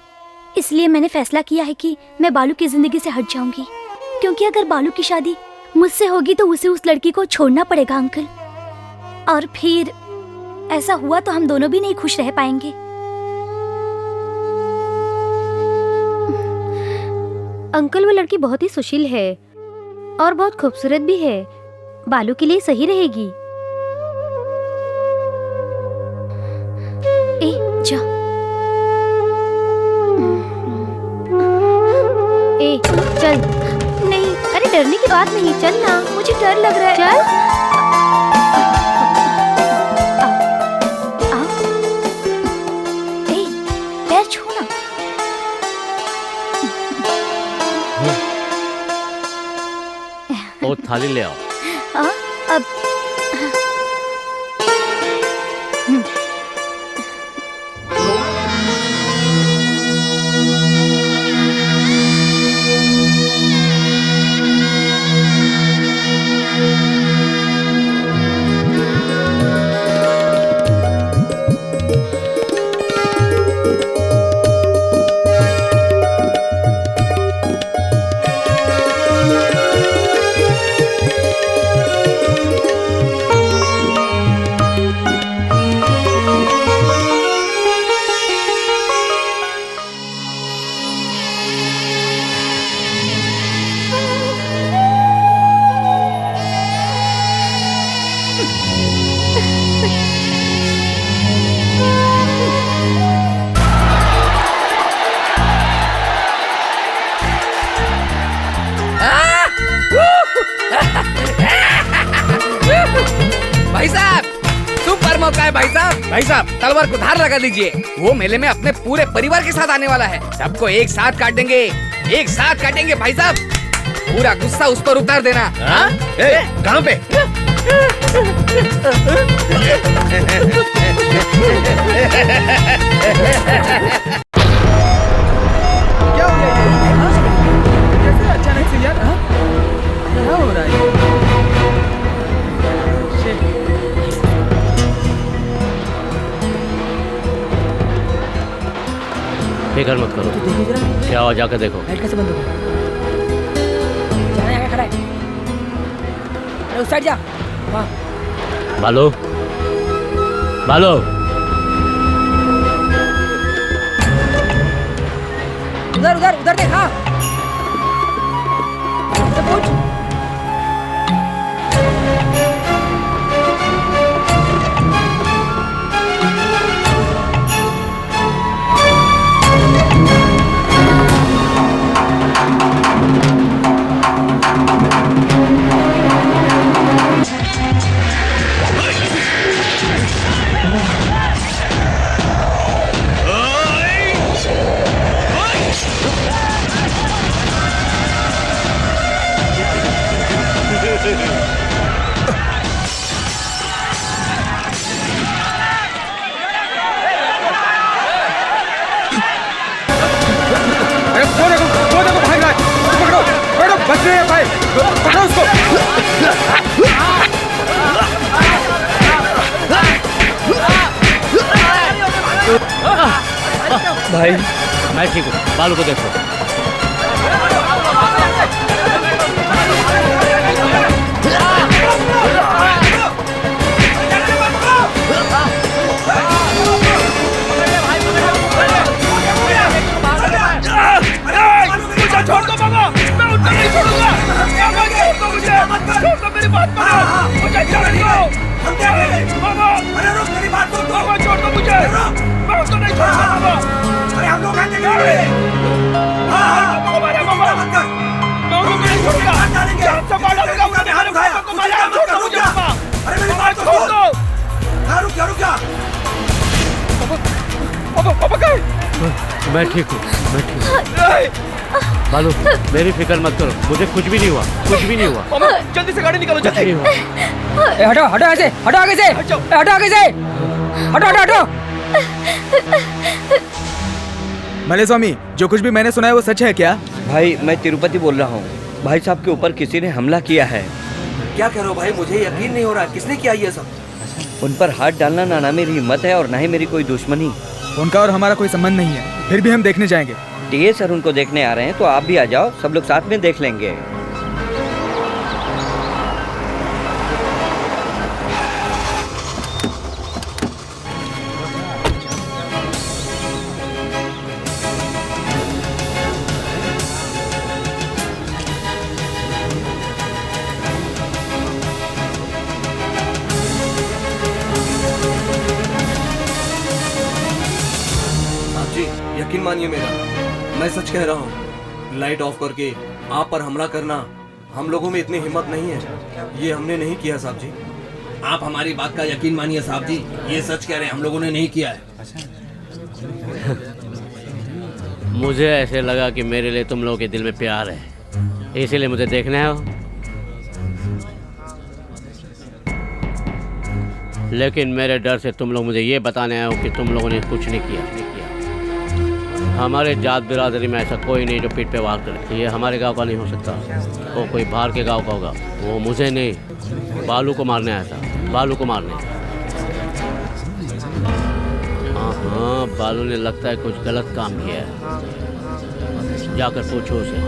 इसलिए मैंने फैसला किया है कि मैं बालू की जिंदगी से हट जाऊंगी, क्योंकि अगर बालू की शादी मुझसे होगी तो उसे उस लड़की को छोड़ना पड़ेगा अंकल। और फिर ऐसा हुआ तो हम दोनों भी नहीं खुश रह पाएंगे। अंकल, वो लड़की बहुत ही सुशील है और बहुत खूबसूरत भी है। बालू के लिए सही रहेगी। जा। चल। नहीं, अरे डरने की बात नहीं, चल ना। मुझे डर लग रहा है। चल। पैर छू ना। वो थाली ले आओ। अब भाई साहब, सुपर मौका है भाई साहब। भाई साहब, तलवार को धार लगा दीजिए। वो मेले में अपने पूरे परिवार के साथ आने वाला है। सबको एक साथ काट देंगे, एक साथ काटेंगे भाई साहब। पूरा गुस्सा उस पर उतार देना। कहाँ पे? क्या हो गया ये? कैसे अचानक से यार? क्या हो रहा है? फिक्र मत करो। क्या हुआ जाकर देखो। लाइट कैसे बंद होगा? जाने आगे खड़ा है। अरे उस साइड जा। वहाँ। बालू, बालू, उधर उधर उधर देख। हाँ सब कुछ बच रहे हैं भाई, पकड़ो उसको। भाई मैं ठीक हूँ, बालू को देखो। छोड़ दो बाबा, मैं उतना नहीं छोड़ूंगा। बाबा छोड़ दो मुझे, छोड़ दो मेरी बात मानो, मुझे छोड़ दो। बाबा, अरे रुक मेरी बात सुन। बाबा छोड़ दो मुझे, मैं उतना नहीं छोड़ूंगा बाबा। अरे हम लोग आते हैं। हमारे बाबा, मैं उनको नहीं छोड़ूंगा। जान से मार डालूंगा, उन्होंने हमारे बाबा को मारा। छोड़ दो मुझे बाबा, अरे मेरी बात छोड़ दो। रुक जा। बाबा कहीं? मैं ठीक हूँ, मैं ठीक हूँ। बालू, मेरी फिक्र मत करो, मुझे कुछ भी नहीं हुआ, कुछ भी नहीं हुआ। मामा जल्दी से गाड़ी निकालो, जल्दी। नहीं हुआ। हटो हटो ऐसे, हटो आगे से, हटो आगे से, हटो हटो हटो। मले स्वामी, जो कुछ भी मैंने सुना है वो सच है क्या? भाई मैं तिरुपति बोल रहा हूँ। भाई साहब के ऊपर किसी ने हमला किया है। क्या कह रहे हो भाई, मुझे यकीन नहीं हो रहा। किसने किया ये सब? उन पर हाथ डालना ना मेरी हिम्मत है और ना ही मेरी कोई दुश्मनी। उनका और हमारा कोई संबंध नहीं है, फिर भी हम देखने जाएंगे। टीए सर उनको देखने आ रहे हैं तो आप भी आ जाओ, सब लोग साथ में देख लेंगे। यकीन मानिए मेरा, मैं सच कह रहा हूँ। लाइट ऑफ करके आप पर हमला करना हम लोगों में इतनी हिम्मत नहीं है। ये हमने नहीं किया साहब जी। आप हमारी बात का यकीन मानिए साहब जी, ये सच कह रहे हैं, हम लोगों ने नहीं किया है। मुझे ऐसे लगा कि मेरे लिए तुम लोगों के दिल में प्यार है, इसीलिए मुझे देखने आओ। लेकिन मेरे डर से तुम लोग मुझे ये बताने आए हो कि तुम लोगों ने कुछ नहीं किया। हमारे जात बिरादरी में ऐसा कोई नहीं जो पीठ पे वार करे। ये हमारे गांव का नहीं हो सकता, वो कोई बाहर के गांव का होगा। वो मुझे नहीं, बालू को मारने आया था, बालू को मारने। हाँ, बालू ने लगता है कुछ गलत काम किया है, जाकर पूछो उसे।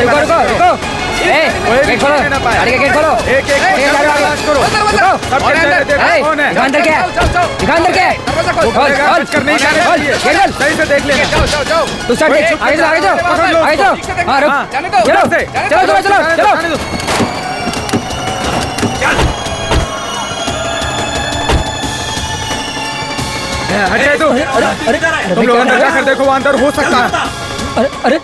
रुको। गेट खोलो, गाड़ी का गेट खोलो। दिखा अंदर क्या है? दिखा अंदर क्या है? सही से देख लेना। तू सर देख, आगे जाओ। हाँ रुक, चलो। हटे तू। तुम लोग अंदर जाकर देखो, वो अंदर हो सकता है। अरे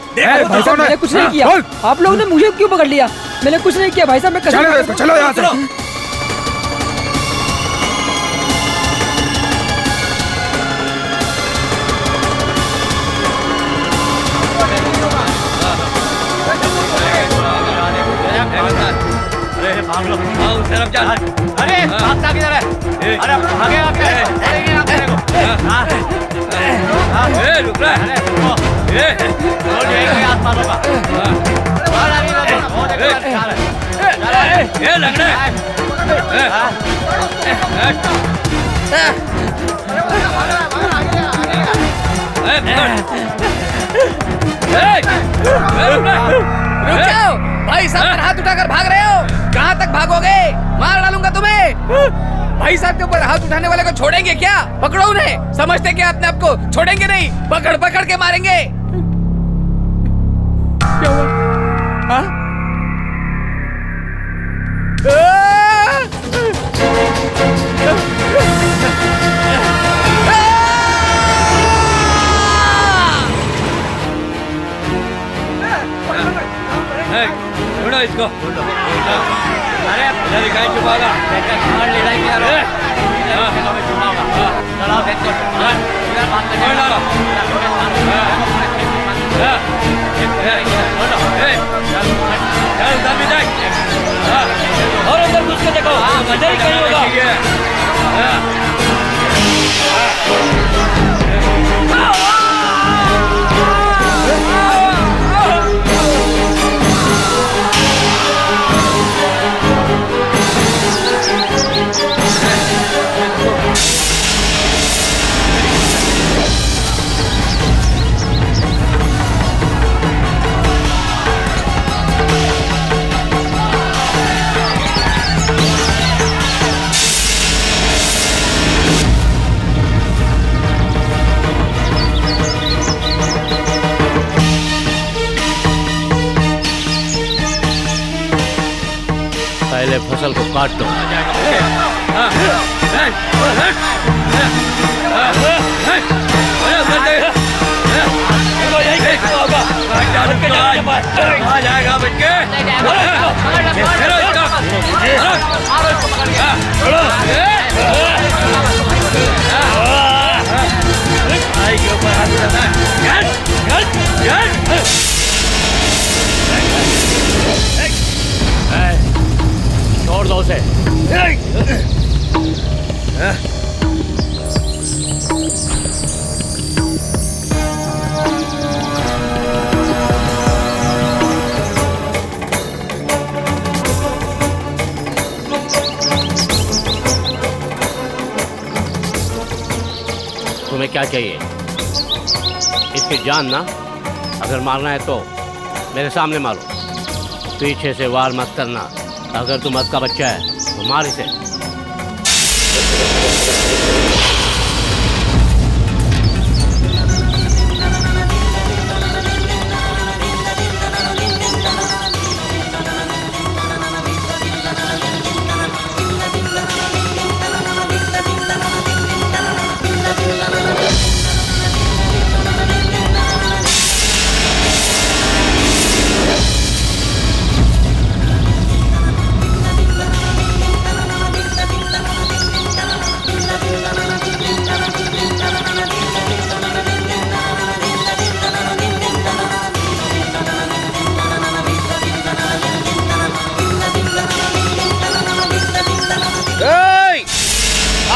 भाई साहब, मैंने कुछ नहीं किया। आप लोगों ने मुझे क्यों पकड़ लिया? मैंने कुछ नहीं किया भाई साहब, मैं चलो यहाँ से। अरे भाग लो, अरे भागता किधर है? अरे भागे, रुक रहा है। रुक जाओ भाई साहब, पर हाथ उठाकर भाग रहे हो, कहाँ तक भागोगे? मार डालूंगा तुम्हें। भाई साहब के ऊपर हाथ उठाने वाले को छोड़ेंगे क्या? पकड़ो उन्हें। समझते क्या अपने आप को? छोड़ेंगे नहीं, पकड़ पकड़ के मारेंगे। क्या हुआ? हाँ? ढूंढो इसको। अरे इधर कहीं छुपागा? लड़ाई की और अंदर घुस के देखो, अंदर ही कहीं होगा। पहले फसल को काट दो। आ जाएगा बच्चे। छोड़ दो उसे। तुम्हें क्या चाहिए? इसकी जान ना, अगर मारना है तो मेरे सामने मारो, पीछे से वार मत करना। अगर तुम मत का बच्चा है तो मार इसे।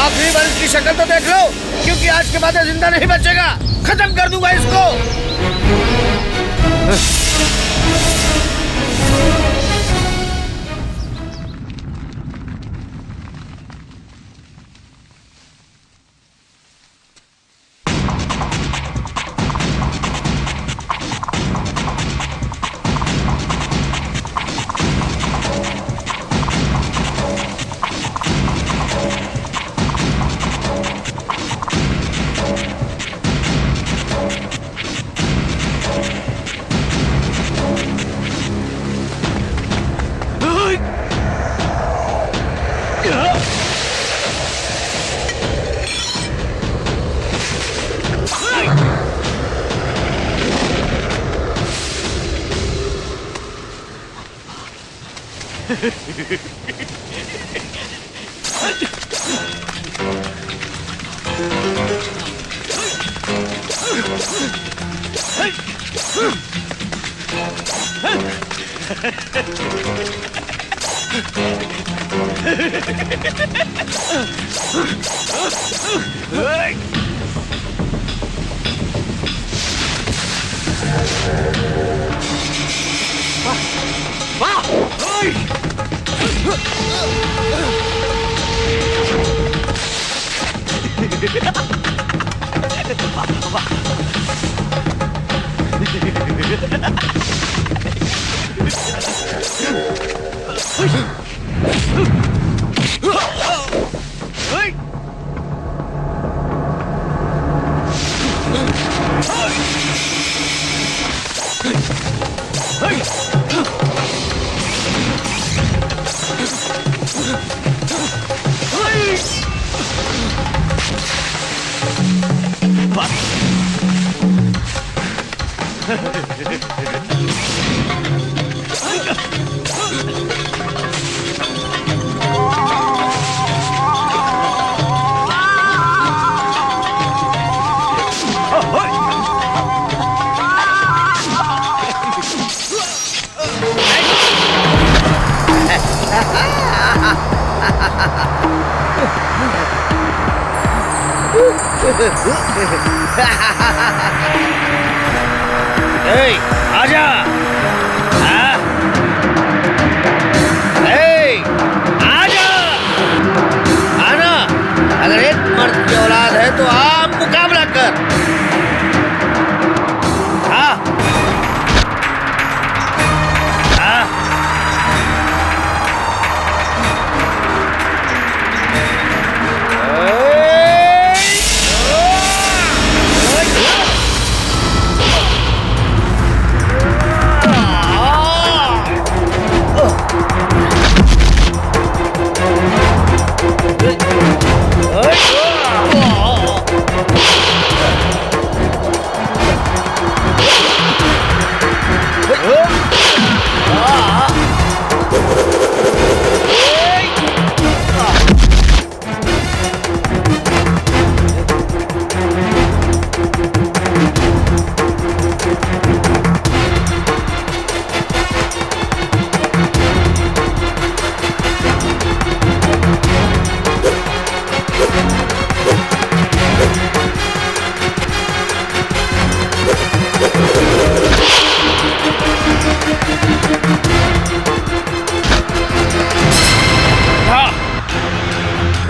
आखिरी बार इसकी शक्ल तो देख लो, क्योंकि आज के बाद जिंदा नहीं बचेगा। खत्म कर दूंगा इसको। ए, आजा। हाँ? ए, आजा। आना। अगर एक मर्द की औलाद है तो आप मुकाबला कर। हाँ? हाँ?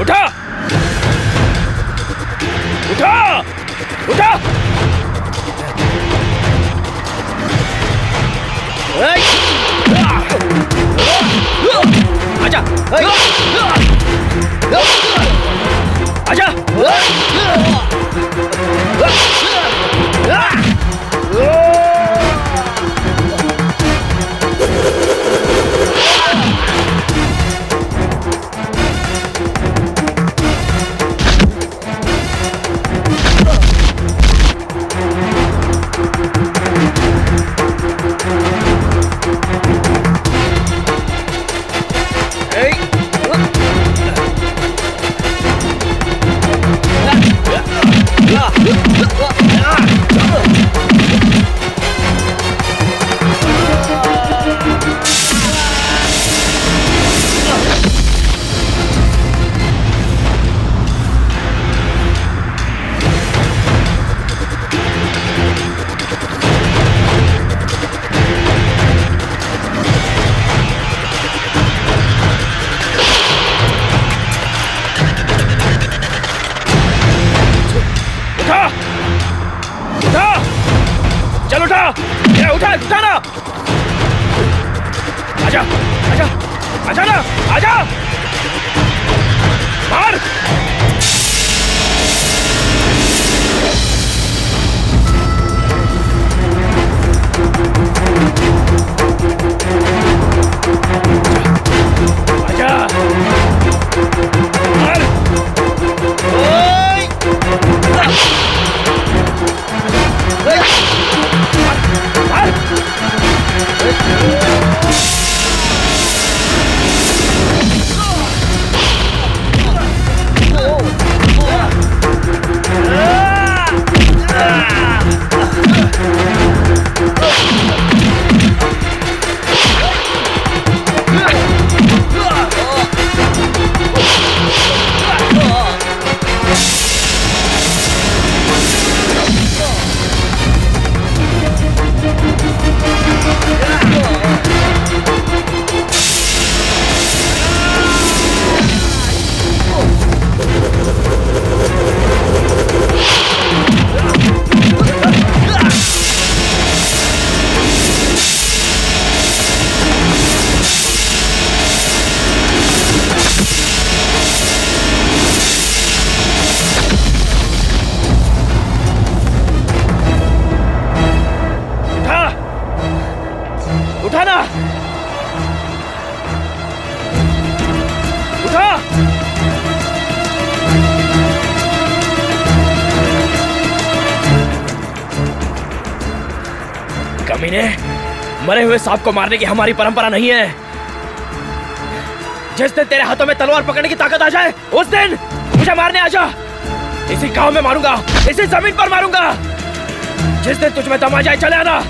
उठा उठा उठा आजा आजा चल उठा उठा उठा ना आजा आजा आजा ना आजा मार आजा मार उठाना, उठा। कमीने, मरे हुए सांप को मारने की हमारी परंपरा नहीं है। जिस दिन तेरे हाथों में तलवार पकड़ने की ताकत आ जाए उस दिन मुझे मारने आ जा। इसी गांव में मारूंगा, इसी जमीन पर मारूंगा। जिस दिन तुझ में दम आ जाए चले आना।